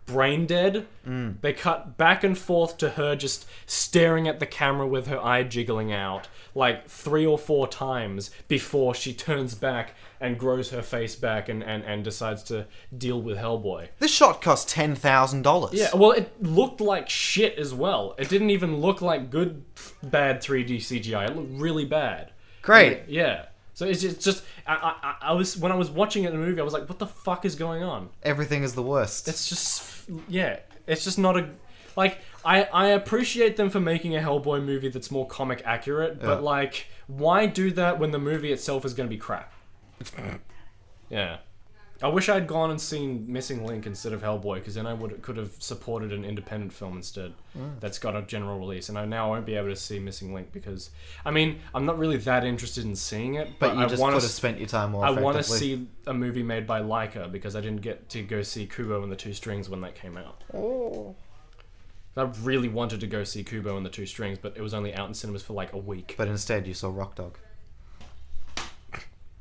brain dead. They cut back and forth to her just staring at the camera with her eye jiggling out 3 or 4 times before she turns back and grows her face back and decides to deal with Hellboy. This shot cost $10,000. Yeah, well, it looked like shit as well. It didn't even look like bad 3D CGI. It looked really bad. Great. Yeah. So it's just I was when I was watching it in the movie, I was like, what the fuck is going on? Everything is the worst. It's just it's just not a I appreciate them for making a Hellboy movie that's more comic accurate, but why do that when the movie itself is going to be crap? Yeah. I wish I'd gone and seen Missing Link instead of Hellboy, because then I could have supported an independent film instead that's got a general release, and I won't be able to see Missing Link because, I mean, I'm not really that interested in seeing it, but you just could have spent your time more effectively. I want to see a movie made by Laika, because I didn't get to go see Kubo and the Two Strings when that came out. Oh. I really wanted to go see Kubo and the Two Strings, but it was only out in cinemas for a week. But instead you saw Rock Dog.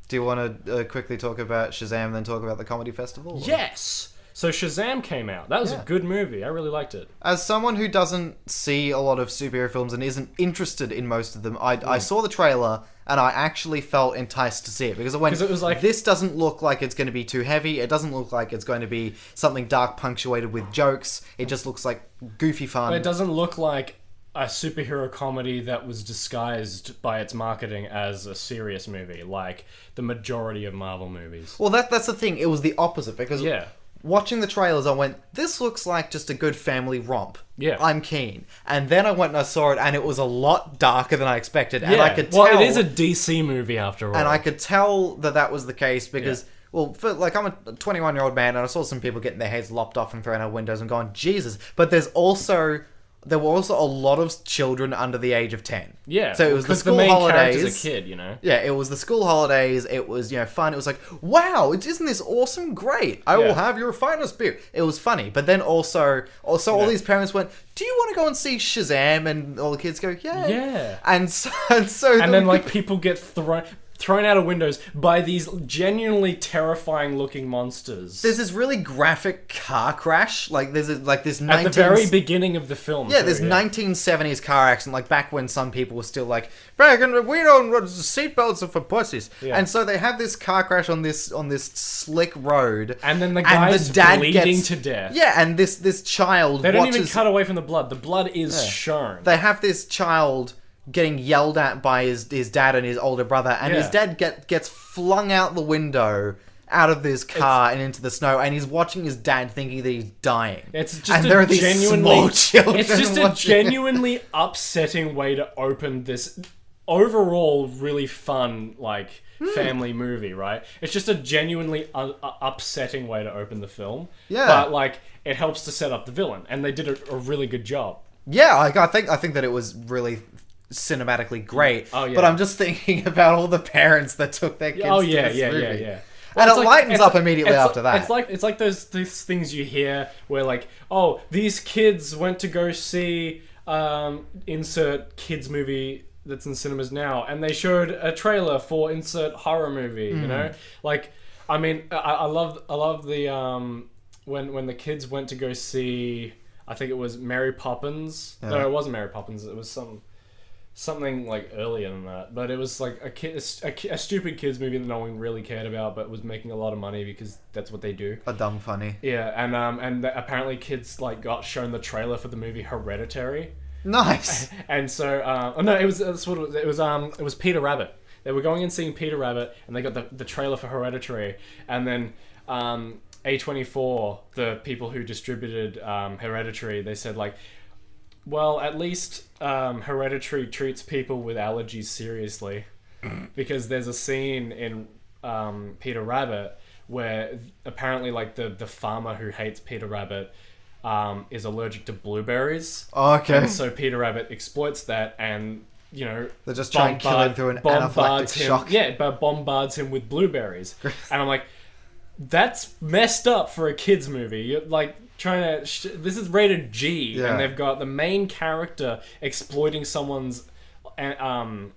Do you want to quickly talk about Shazam and then talk about the comedy festival? Or? Yes! So Shazam came out. That was a good movie. I really liked it. As someone who doesn't see a lot of superhero films and isn't interested in most of them, I saw the trailer and I actually felt enticed to see it. Because it was this doesn't look like it's going to be too heavy. It doesn't look like it's going to be something dark punctuated with jokes. It just looks like goofy fun. But it doesn't look like a superhero comedy that was disguised by its marketing as a serious movie, like the majority of Marvel movies. Well, that's the thing. It was the opposite, because watching the trailers, I went, this looks like just a good family romp. Yeah. I'm keen. And then I went and I saw it, and it was a lot darker than I expected. And I could tell... Well, it is a DC movie after all. And I could tell that was the case, because... Yeah. Well, I'm a 21-year-old man, and I saw some people getting their heads lopped off and thrown out windows and going, Jesus. But there were also a lot of children under the age of 10. Yeah. So it was the school main holidays. Character's a kid, you know? Yeah, it was the school holidays. It was, fun. It was like, wow, isn't this awesome? Great. I will have your finest beer. It was funny. But then also all these parents went, do you want to go and see Shazam? And all the kids go, yeah. Yeah. And then people get thrown out of windows by these genuinely terrifying looking monsters. There's this really graphic car crash. There's this at the very beginning of the film. Yeah, there's 1970s car accident, back when some people were still we don't seatbelts are for pussies. Yeah. And so they have this car crash on this slick road, and then the guy's bleeding to death. Yeah, and this child. They don't even cut away from the blood. The blood is shown. They have this child getting yelled at by his dad and his older brother, and his dad gets flung out the window out of this car and into the snow, and he's watching his dad thinking that he's dying. It's just and there are these small children. It's just a genuinely upsetting way to open this overall really fun family movie, right? It's just a genuinely upsetting way to open the film. Yeah, but it helps to set up the villain, and they did a really good job. Yeah, I think that it was really cinematically great. Oh yeah. But I'm just thinking about all the parents that took their kids to this movie. Yeah. And it lightens up immediately after that. It's like those things you hear where these kids went to go see insert kids movie that's in cinemas now, and they showed a trailer for insert horror movie. You know, I love the when the kids went to go see, I think it was Mary Poppins. Yeah. No, it wasn't Mary Poppins. It was something earlier than that, but it was a stupid kids movie that no one really cared about, but was making a lot of money because that's what they do. A dumb funny. Yeah, and apparently kids got shown the trailer for the movie Hereditary. Nice. And so no, it was Peter Rabbit. They were going and seeing Peter Rabbit, and they got the trailer for Hereditary, and then A24, the people who distributed Hereditary, they said well, at least Hereditary treats people with allergies seriously, because there's a scene in Peter Rabbit where apparently the farmer who hates Peter Rabbit is allergic to blueberries. Oh, okay. And so Peter Rabbit exploits that, and they're just trying to kill him through an anaphylactic shock. Yeah, but bombards him with blueberries. And I'm like, that's messed up for a kids movie. You're trying to this is rated G, and they've got the main character exploiting someone's allergies.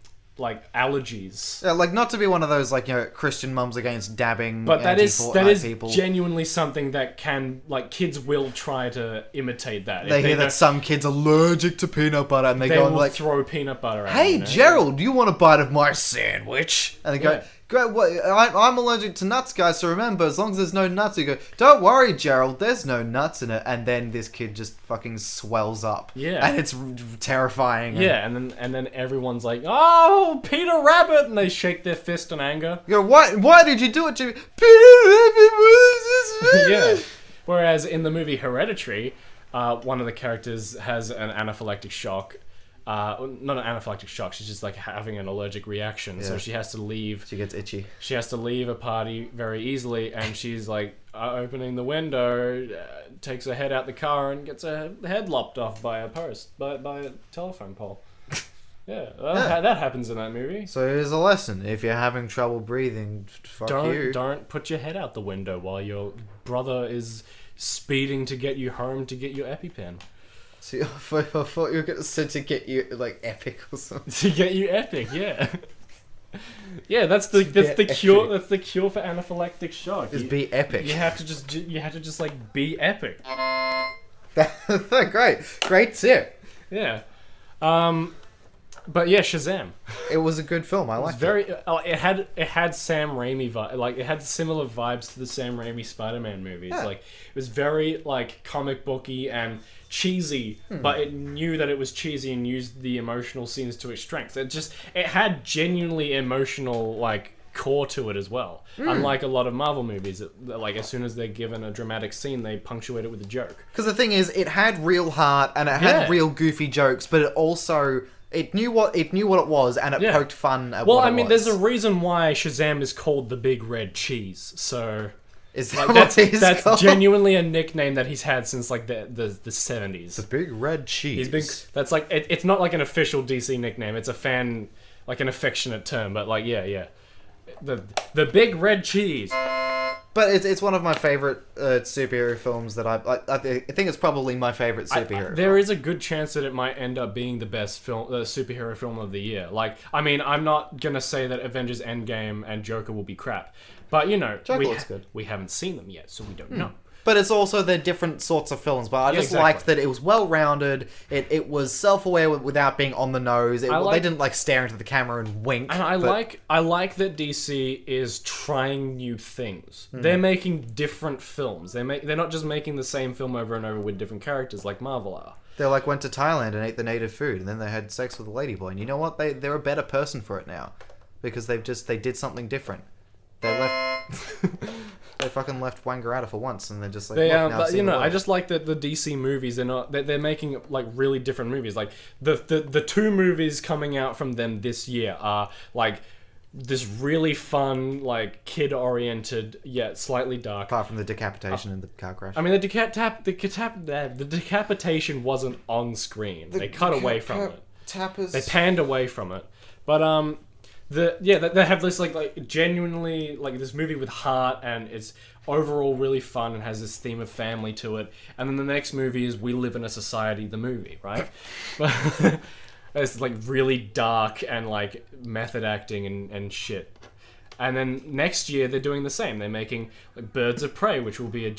Yeah, not to be one of those Christian mums against dabbing, but that is people. Genuinely something that can kids will try to imitate that. They hear that some kid's allergic to peanut butter, and they go will throw peanut butter at Hey, Gerald, do you want a bite of my sandwich? And they go, I'm allergic to nuts, guys, so remember, as long as there's no nuts, you go, don't worry, Gerald, there's no nuts in it. And then this kid just fucking swells up. Yeah. And it's terrifying. Yeah, and then everyone's like, oh, Peter Rabbit! And they shake their fist in anger. You go, why did you do it to me? Peter Rabbit was Yeah. Whereas in the movie Hereditary, one of the characters has an anaphylactic shock. Not an anaphylactic shock, she's just having an allergic reaction, so she has to leave. She gets itchy. She has to leave a party very easily, and she's opening the window, takes her head out the car, and gets her head lopped off by a telephone pole. Yeah, that happens in that movie. So here's a lesson: if you're having trouble breathing, don't put your head out the window while your brother is speeding to get you home to get your EpiPen. See, I thought you were going to say to get you epic or something. To get you epic, yeah. Yeah, that's the cure. Epic. That's the cure for anaphylactic shock. Is be epic. You have to just be epic. Great tip. Yeah. But yeah, Shazam. It was a good film. I liked it. It had Sam Raimi vibe. It had similar vibes to the Sam Raimi Spider-Man movies. Yeah. It was very comic booky and cheesy, but it knew that it was cheesy and used the emotional scenes to its strengths. It had genuinely emotional core to it as well. Unlike a lot of Marvel movies, as soon as they're given a dramatic scene, they punctuate it with a joke. Because the thing is, it had real heart and it had real goofy jokes, but it also it knew what it was, and it poked fun at what it was. There's a reason why Shazam is called the Big Red Cheese. So is that that's genuinely a nickname that he's had since the 70s. The Big Red Cheese. That's it's not an official DC nickname. It's a fan an affectionate term, but the Big Red Cheese. But it's one of my favorite superhero films that I think it's probably my favorite superhero. There is a good chance that it might end up being the best superhero film of the year. I'm not gonna say that Avengers Endgame and Joker will be crap, but Joker looks good. We haven't seen them yet, so we don't know. But it's also they're different sorts of films. But I just liked that it was well-rounded. It was self-aware without being on the nose. They didn't like stare into the camera and wink. And I like that DC is trying new things. They're making different films. They're not just making the same film over and over with different characters like Marvel are. They like went to Thailand and ate the native food, and then they had sex with a ladyboy. And you know what? They're a better person for it now, because they did something different. They left. They fucking left Wangaratta for once, and they're just like. But I just like that the DC movies. They're making like really different movies. Like the two movies coming out from them this year are like this really fun, like kid-oriented, yet slightly dark. Apart from the decapitation and the car crash. I mean, the decapitation wasn't on screen. They cut away from it. They panned away from it. But they have this like genuinely like this movie with heart, and it's overall really fun and has this theme of family to it. And then the next movie is We Live in a Society, the movie, right? But it's like really dark and like method acting and shit. And then next year they're doing the same. They're making like Birds of Prey, which will be a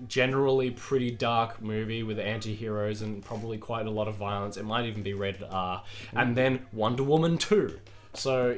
generally pretty dark movie with anti-heroes and probably quite a lot of violence. It might even be rated R. And then Wonder Woman 2. So,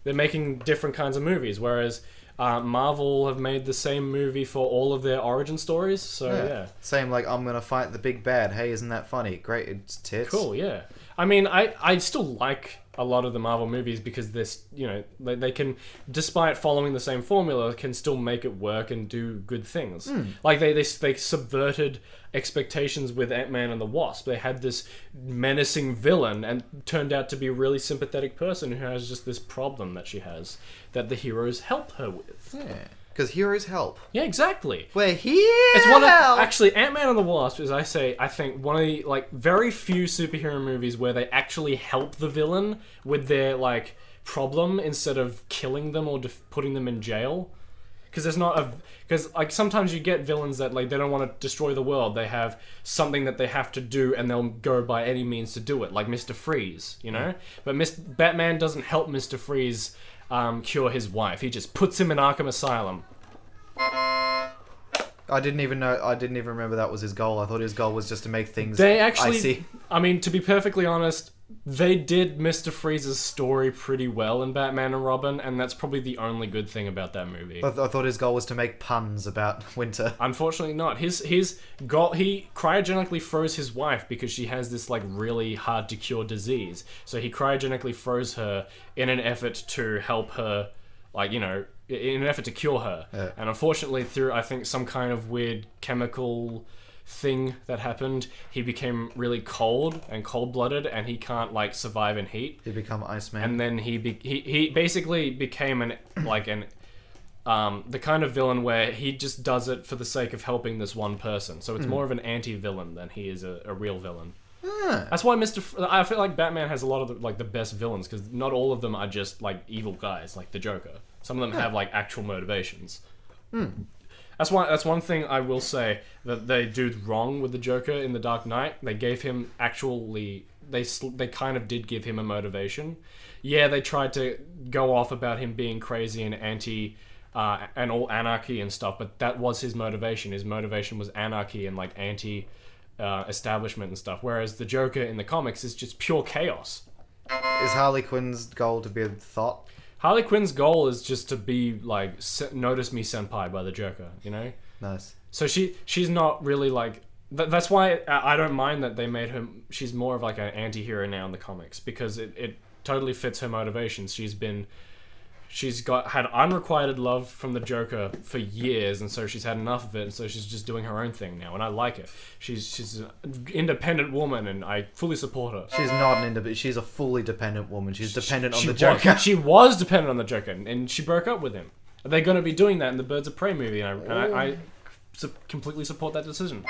they're making different kinds of movies, whereas Marvel have made the same movie for all of their origin stories. So, yeah. Same like, I'm gonna fight the big bad. Hey, isn't that funny? Great, it's tits. Cool, yeah. I mean, I still like a lot of the Marvel movies because they can, despite following the same formula, can still make it work and do good things. Like they subverted expectations with Ant-Man and the Wasp. They had this menacing villain and turned out to be a really sympathetic person who has just this problem that she has that the heroes help her with. Yeah. Because heroes help. Yeah, exactly. We're here. It's one of actually Ant-Man and the Wasp is I think one of the like very few superhero movies where they actually help the villain with their like problem instead of killing them or putting them in jail. Because like sometimes you get villains that like they don't want to destroy the world. They have something that they have to do and they'll go by any means to do it, like Mr. Freeze, you know. But Batman doesn't help Mr. Freeze cure his wife. He just puts him in Arkham Asylum. I didn't even remember that was his goal. I thought his goal was just to make things icy. I mean, to be perfectly honest, they did Mr. Freeze's story pretty well in Batman and Robin, and that's probably the only good thing about that movie. I thought his goal was to make puns about winter. Unfortunately not. His goal, he cryogenically froze his wife because she has this like really hard to cure disease. So he cryogenically froze her in an effort to help her, like, in an effort to cure her. Yeah. And unfortunately through, I think, some kind of weird chemical thing that happened, he became really cold and cold-blooded, and he can't like survive in heat. He become Iceman. And then he basically became the kind of villain where he just does it for the sake of helping this one person. So it's more of an anti-villain than he is a real villain. That's why I feel like Batman has a lot of the best villains, because not all of them are just like evil guys like the Joker. Some of them have like actual motivations. That's one thing I will say that they do wrong with the Joker in The Dark Knight. They gave him they kind of did give him a motivation. Yeah, they tried to go off about him being crazy and anti and all anarchy and stuff, but that was his motivation. His motivation was anarchy and like anti establishment and stuff. Whereas the Joker in the comics is just pure chaos. Is Harley Quinn's goal to be a thought? Harley Quinn's goal is just to be like notice me senpai by the Joker, you know? Nice. So she's not really like that's why I don't mind that they made her. She's more of like an anti-hero now in the comics, because it totally fits her motivations. She's had unrequited love from the Joker for years, and so she's had enough of it, and so she's just doing her own thing now, and I like it. She's an independent woman, and I fully support her. She's not an independent. She's a fully dependent woman. She's dependent on the Joker. She was dependent on the Joker, and she broke up with him. They're going to be doing that in the Birds of Prey movie, and I completely support that decision.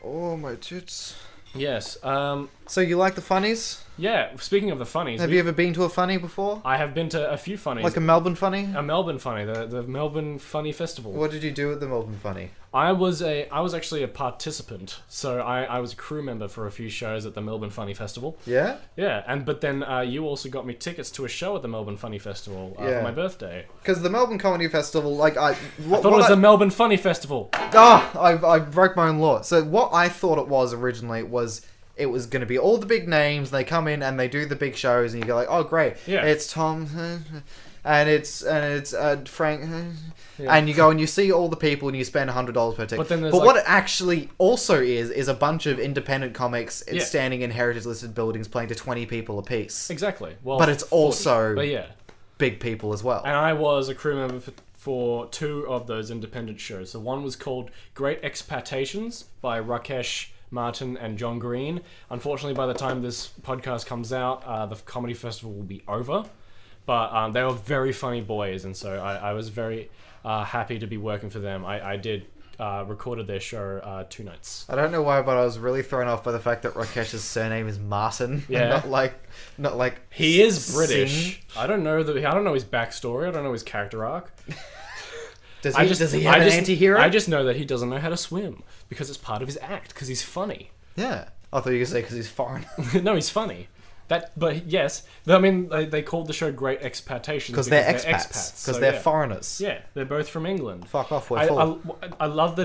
Oh, my tits. Yes. So you like the funnies? Yeah, speaking of the funnies, Have you ever been to a funny before? I have been to a few funnies. Like a Melbourne funny? A Melbourne funny, the Melbourne Funny Festival. What did you do at the Melbourne funny? I was actually a participant, so I was a crew member for a few shows at the Melbourne Funny Festival. Yeah? Yeah, but then you also got me tickets to a show at the Melbourne Funny Festival for my birthday. Because the Melbourne Comedy Festival, like I thought it was the Melbourne Funny Festival. I broke my own law. So what I thought it was originally was it was going to be all the big names. They come in and they do the big shows, and you go like, oh great, yeah, it's Tom, and it's Frank, yeah. And you go and you see all the people and you spend $100 per ticket. But what it actually also is a bunch of independent comics standing in heritage listed buildings playing to 20 people a piece. Exactly. Well, but it's 40. also but big people as well. And I was a crew member for two of those independent shows. So one was called Great Expectations by Rakesh Martin and John Green. Unfortunately, by the time this podcast comes out, the comedy festival will be over. But they were very funny boys, and so I was very happy to be working for them. I did recorded their show 2 nights. I don't know why, but I was really thrown off by the fact that Rakesh's surname is Martin. Yeah, not like he is British. I don't know his backstory. I don't know his character arc. Does he have an anti-hero? I just know that he doesn't know how to swim because it's part of his act, because he's funny. Yeah. I thought you were going to say because he's foreign. No, he's funny. But yes, I mean, they called the show Great Expectations because they're expats. Because they're foreigners. Yeah, they're both from England. Fuck off, we're full. I love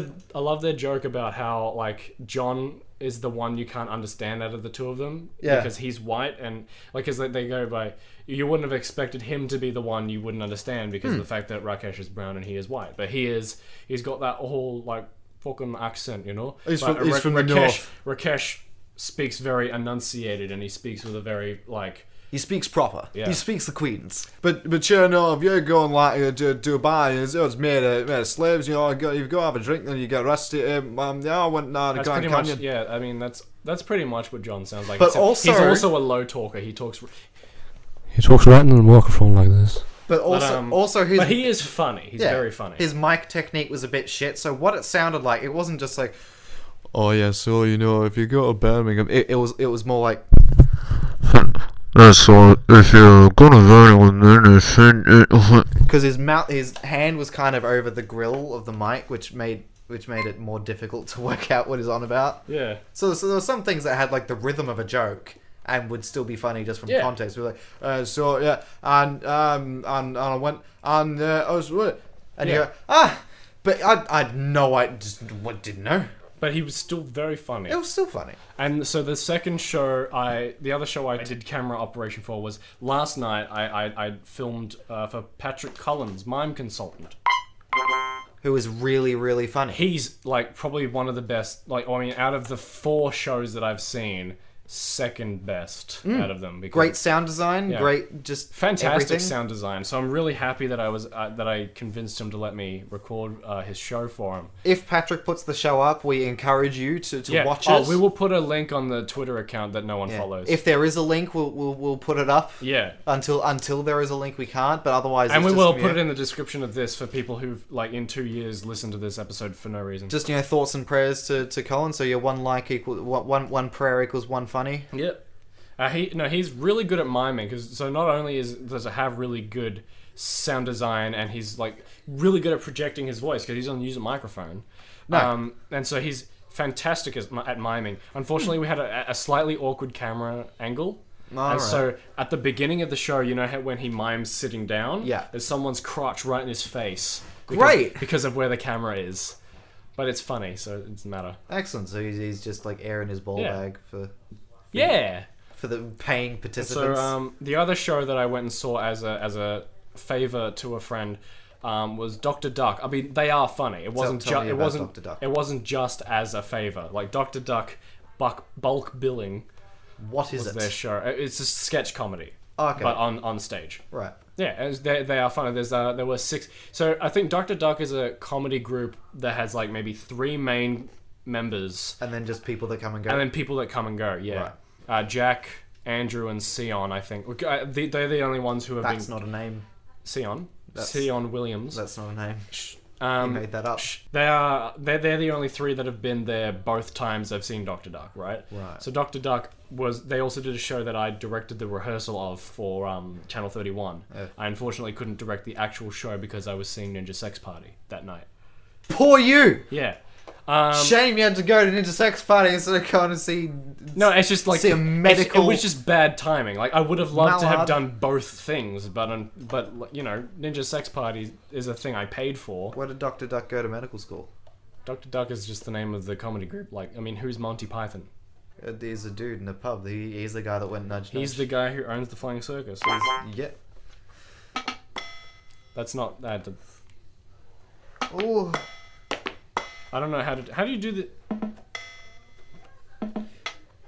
their joke about how, like, John is the one you can't understand out of the two of them. Yeah. Because he's white, and like, as they go by, you wouldn't have expected him to be the one you wouldn't understand because of the fact that Rakesh is brown and he is white. But he's got that whole, like, fucking accent, you know? He's from the north. Rakesh speaks very enunciated, and he speaks with a very, like... He speaks proper. Yeah. He speaks the Queen's. But you know, if you're going like to Dubai, it's made of slaves. You know, you go have a drink, then you get arrested. I went to Grand Canyon. Yeah, I mean that's pretty much what John sounds like. But he's also a low talker. He talks right into the microphone like this. But he is funny. He's very funny. His mic technique was a bit shit. So what it sounded like, it wasn't just like, oh yeah, so you know, if you go to Birmingham, it was more like. So if you're gonna because his hand was kind of over the grill of the mic, which made it more difficult to work out what he's on about. Yeah. So there were some things that had like the rhythm of a joke and would still be funny just from context. We were like, so yeah, and I went and I was and you go but I just didn't know. But he was still very funny. It was still funny. And so the second show, the other show I did camera operation for was last night. I filmed for Patrick Collins, mime consultant, who is really, really funny. He's like probably one of the best. Like, I mean, out of the 4 shows that I've seen, second best out of them. Great sound design, great just fantastic everything. Sound design. So I'm really happy that I convinced him to let me record his show for him. If Patrick puts the show up, we encourage you to watch it. Oh, we will put a link on the Twitter account that no one follows. If there is a link, we'll put it up. Yeah. Until there is a link, we can't. But otherwise, and we will put it in the description of this for people who've like in 2 years listened to this episode for no reason. Just thoughts and prayers to Colin. So your one like equal one prayer equals one funny. Yep. He's really good at miming, because so not only does it have really good sound design, and he's like really good at projecting his voice because he doesn't use a microphone. No. And so he's fantastic at miming. Unfortunately, we had a slightly awkward camera angle. So at the beginning of the show, you know how when he mimes sitting down, there's someone's crotch right in his face. Because of where the camera is. But it's funny, so it doesn't matter. Excellent. So he's just like airing his ball bag for the paying participants. So the other show that I went and saw as a favor to a friend was Dr. Duck. I mean, they are funny. It wasn't just as a favor. Like Dr. Duck bulk billing. What is it? Their show. It's a sketch comedy. Okay. But on stage. Right. Yeah, they are funny. There were 6. So I think Dr. Duck is a comedy group that has like maybe 3 main members, and then just people that come and go. Yeah. Right. Jack, Andrew, and Sion. I think they're the only ones who have been. That's not a name. Sion. Sion Williams. That's not a name. You made that up. They're the only three that have been there both times I've seen Dr. Duck, right? Right. So Dr. Duck they also did a show that I directed the rehearsal of for Channel 31. Yeah. I unfortunately couldn't direct the actual show because I was seeing Ninja Sex Party that night. Poor you! Yeah. Shame you had to go to Ninja Sex Party instead of going to see... No, it's just like... See a medical... It was just bad timing. Like, I would have loved to have Mallard. done both things, but you know, Ninja Sex Party is a thing I paid for. Where did Dr. Duck go to medical school? Dr. Duck is just the name of the comedy group. Like, I mean, who's Monty Python? He's a dude in the pub. He's the guy that went nudge. He's the guy who owns the Flying Circus. Yeah. That's not that. Ooh. I don't know how do you do the...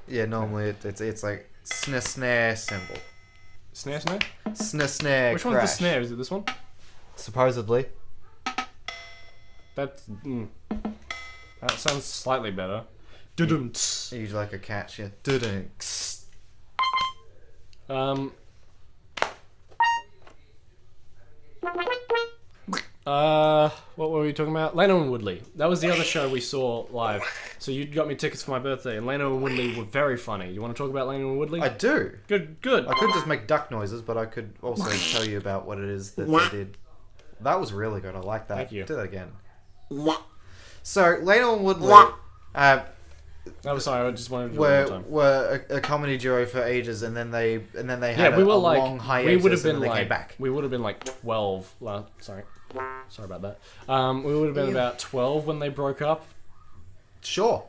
Yeah, normally it's like snare cymbal. Snare? Snare Which crash. one's the snare? Is it this one? Supposedly. That sounds slightly better. Dudum-ts. He's like a catch, yeah. Dudunks. What were we talking about? Leno and Woodley. That was the other show we saw live. So you got me tickets for my birthday, and Leno and Woodley were very funny. You want to talk about Leno and Woodley? I do. Good. I could just make duck noises, but I could also tell you about what it is that they did. That was really good. I like that. Thank you. Do that again. So, Leno and Woodley I'm sorry, I just wanted to do it one more time. were a comedy duo for ages, and then they had we were a like, long hiatus, we would have been and then they like, came back. we would have been like 12. Sorry about that. We would have been about 12 when they broke up. Sure.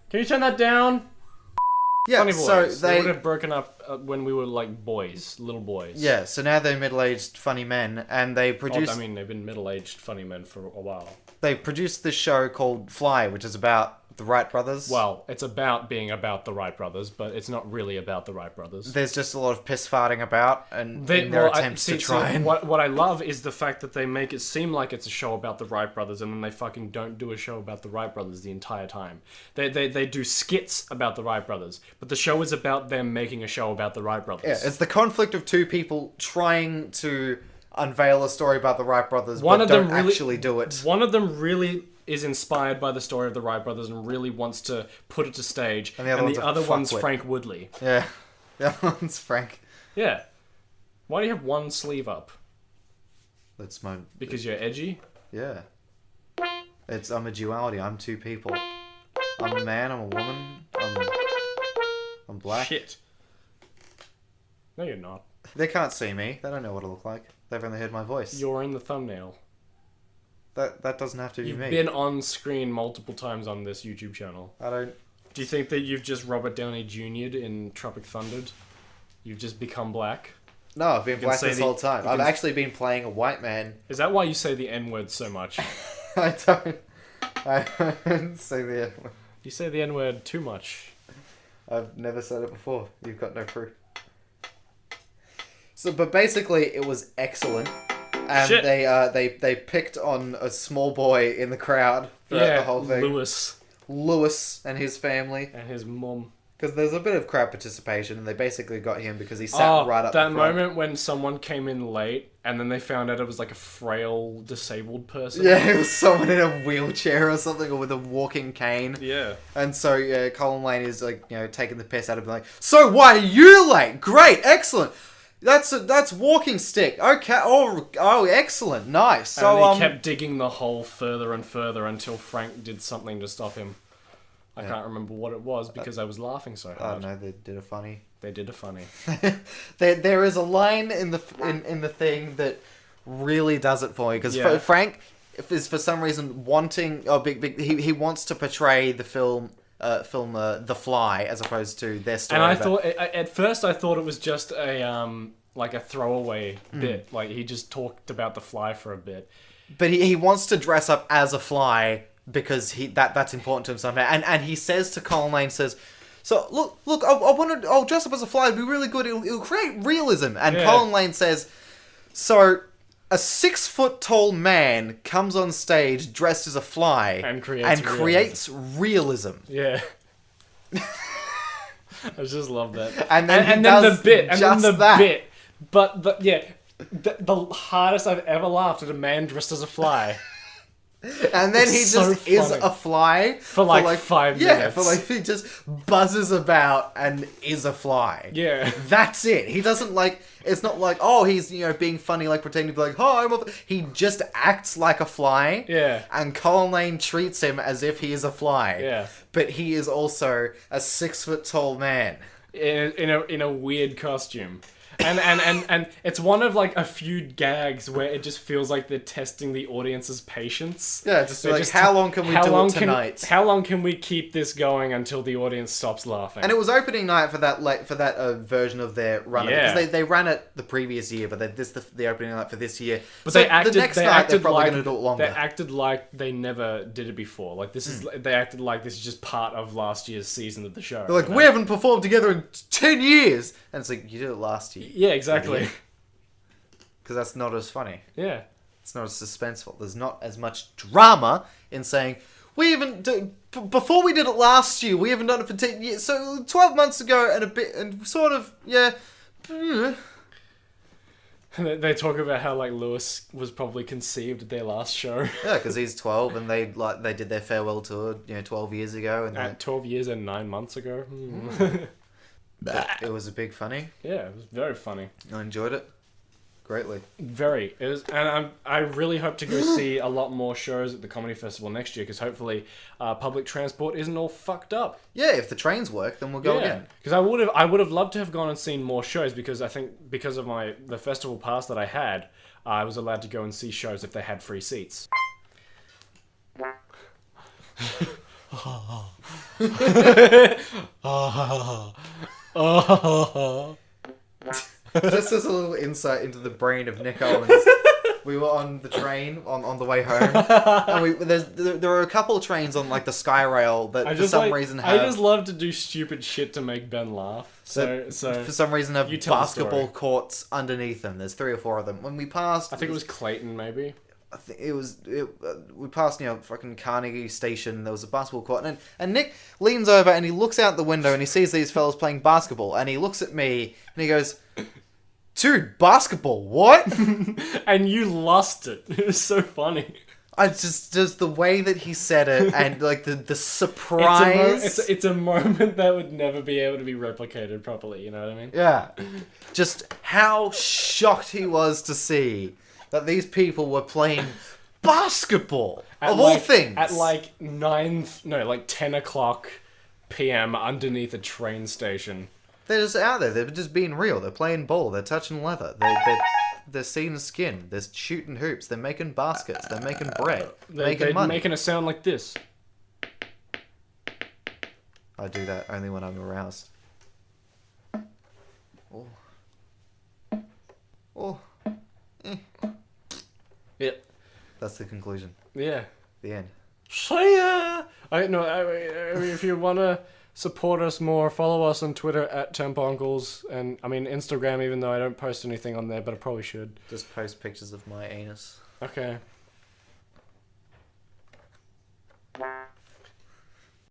Can you turn that down? Yeah, Funny so boys. They would have broken up when we were like boys, little boys. Yeah, so now they're middle-aged funny men, and they produce. I mean, they've been middle-aged funny men for a while. They produced this show called Fly, which is about the Wright brothers. Well, it's about being about the Wright brothers, but it's not really about the Wright brothers. There's just a lot of piss farting about, and in their attempts to try and... What I love is the fact that they make it seem like it's a show about the Wright brothers, and then they fucking don't do a show about the Wright brothers the entire time. They do skits about the Wright brothers, but the show is about them making a show about the Wright brothers. Yeah, it's the conflict of two people trying to unveil a story about the Wright brothers, but don't actually do it. One of them really is inspired by the story of the Wright brothers and really wants to put it to stage, and the other one's Frank Woodley. Yeah, the other one's Frank. Yeah. Why do you have one sleeve up? That's my... Because you're edgy? Yeah. I'm a duality. I'm two people. I'm a man, I'm a woman, I'm black. Shit. No, you're not. They can't see me. They don't know what I look like. They've only heard my voice. You're in the thumbnail. That doesn't have to be You've me. been on screen multiple times on this YouTube channel. I don't... Do you think that you've just Robert Downey Jr.'d in Tropic Thundered? You've just become black? No, I've been black this whole time. I've actually been playing a white man. Is that why you say the N-word so much? I don't say the N-word. You say the N-word too much. I've never said it before. You've got no proof. So, but basically, it was excellent. And Shit. they picked on a small boy in the crowd throughout the whole thing. Lewis and his family. And his mum. Because there's a bit of crowd participation, and they basically got him because he sat right up that the front. moment when someone came in late, and then they found out it was like a frail, disabled person. Yeah, it was someone in a wheelchair or something, or with a walking cane. Yeah. And so, yeah, Colin Lane is like, taking the piss out of him, like, so why are you late? Great, excellent. That's walking stick. Okay. Oh, excellent. Nice. So and he kept digging the hole further and further until Frank did something to stop him. I can't remember what it was because I was laughing so hard. I don't know. They did a funny. There is a line in the thing that really does it for me because Frank is for some reason wanting. He wants to portray the film. The Fly as opposed to their story. And I thought at first I thought it was just a like a throwaway bit. Like he just talked about the Fly for a bit. But he wants to dress up as a fly because that's important to him somehow. And he says to Colin Lane, so look, I'll dress up as a fly. It'll be really good. It'll create realism. And Colin Lane says, so a 6 foot tall man comes on stage dressed as a fly and creates realism. Yeah. I just love that. And then the bit. And then the that. bit. But the hardest I've ever laughed at a man dressed as a fly. And then he It's just so is funny. a fly For like 5 Yeah, minutes. for like he just buzzes about and is a fly. Yeah. That's it. He doesn't like. It's not like, oh, he's being funny, like pretending to be like, oh, I'm a. He just acts like a fly. Yeah. And Colin Lane treats him as if he is a fly. Yeah. But he is also a 6 foot tall man. In a weird costume. And it's one of like a few gags where it just feels like they're testing the audience's patience. Yeah, just They're like, how long can we do it tonight? How long can we keep this going until the audience stops laughing? And it was opening night for that version of their run. Yeah. Because they ran it the previous year, but the opening night for this year. But So they acted. the next they night acted they're probably like going to do it longer. they acted like they never did it before. Like this is. They acted like this is just part of last year's season of the show. They're like, we haven't performed together in 10 years! And it's like, you did it last year. Yeah, exactly. Because that's not as funny. Yeah. It's not as suspenseful. There's not as much drama in saying, before we did it last year, we haven't done it for 10 years. So 12 months ago and sort of, yeah. They talk about how like Lewis was probably conceived at their last show. Yeah, because he's 12 and they did their farewell tour, 12 years ago. And At 12 years and 9 months ago. it was a big funny. Yeah, it was very funny. I enjoyed it greatly. Very. It was, and I really hope to go see a lot more shows at the Comedy Festival next year because hopefully public transport isn't all fucked up. Yeah, if the trains work, then we'll go again. Because I would have loved to have gone and seen more shows because I think because of the festival pass that I had, I was allowed to go and see shows if they had free seats. Just as a little insight into the brain of Nick Owens. We were on the train on the way home, and there are a couple of trains on like the Skyrail that for some reason have. I just love to do stupid shit to make Ben laugh. So for some rereason have you tell the basketball story. courts underneath them. There's 3 or 4 of them. When we passed, I think it was Clayton maybe. I think we passed fucking Carnegie Station. There was a basketball court, and Nick leans over and he looks out the window and he sees these fellas playing basketball, and he looks at me and he goes, "Dude, basketball, what?" And you lost it. It was so funny. I just the way that he said it and like the surprise. It's a moment that would never be able to be replicated properly. You know what I mean? Yeah, just how shocked he was to see that these people were playing basketball all things at like 10 o'clock p.m. underneath a train station. They're just out there. They're just being real. They're playing ball. They're touching leather. They're seeing skin. They're shooting hoops. They're making baskets. They're making bread. Making money. Making a sound like this. I do that only when I'm aroused. Oh. Oh. Yep. That's the conclusion. Yeah. The end. See ya! I mean, if you want to support us more, follow us on Twitter at Temponcles, and I mean Instagram, even though I don't post anything on there, but I probably should. Just post pictures of my anus. Okay.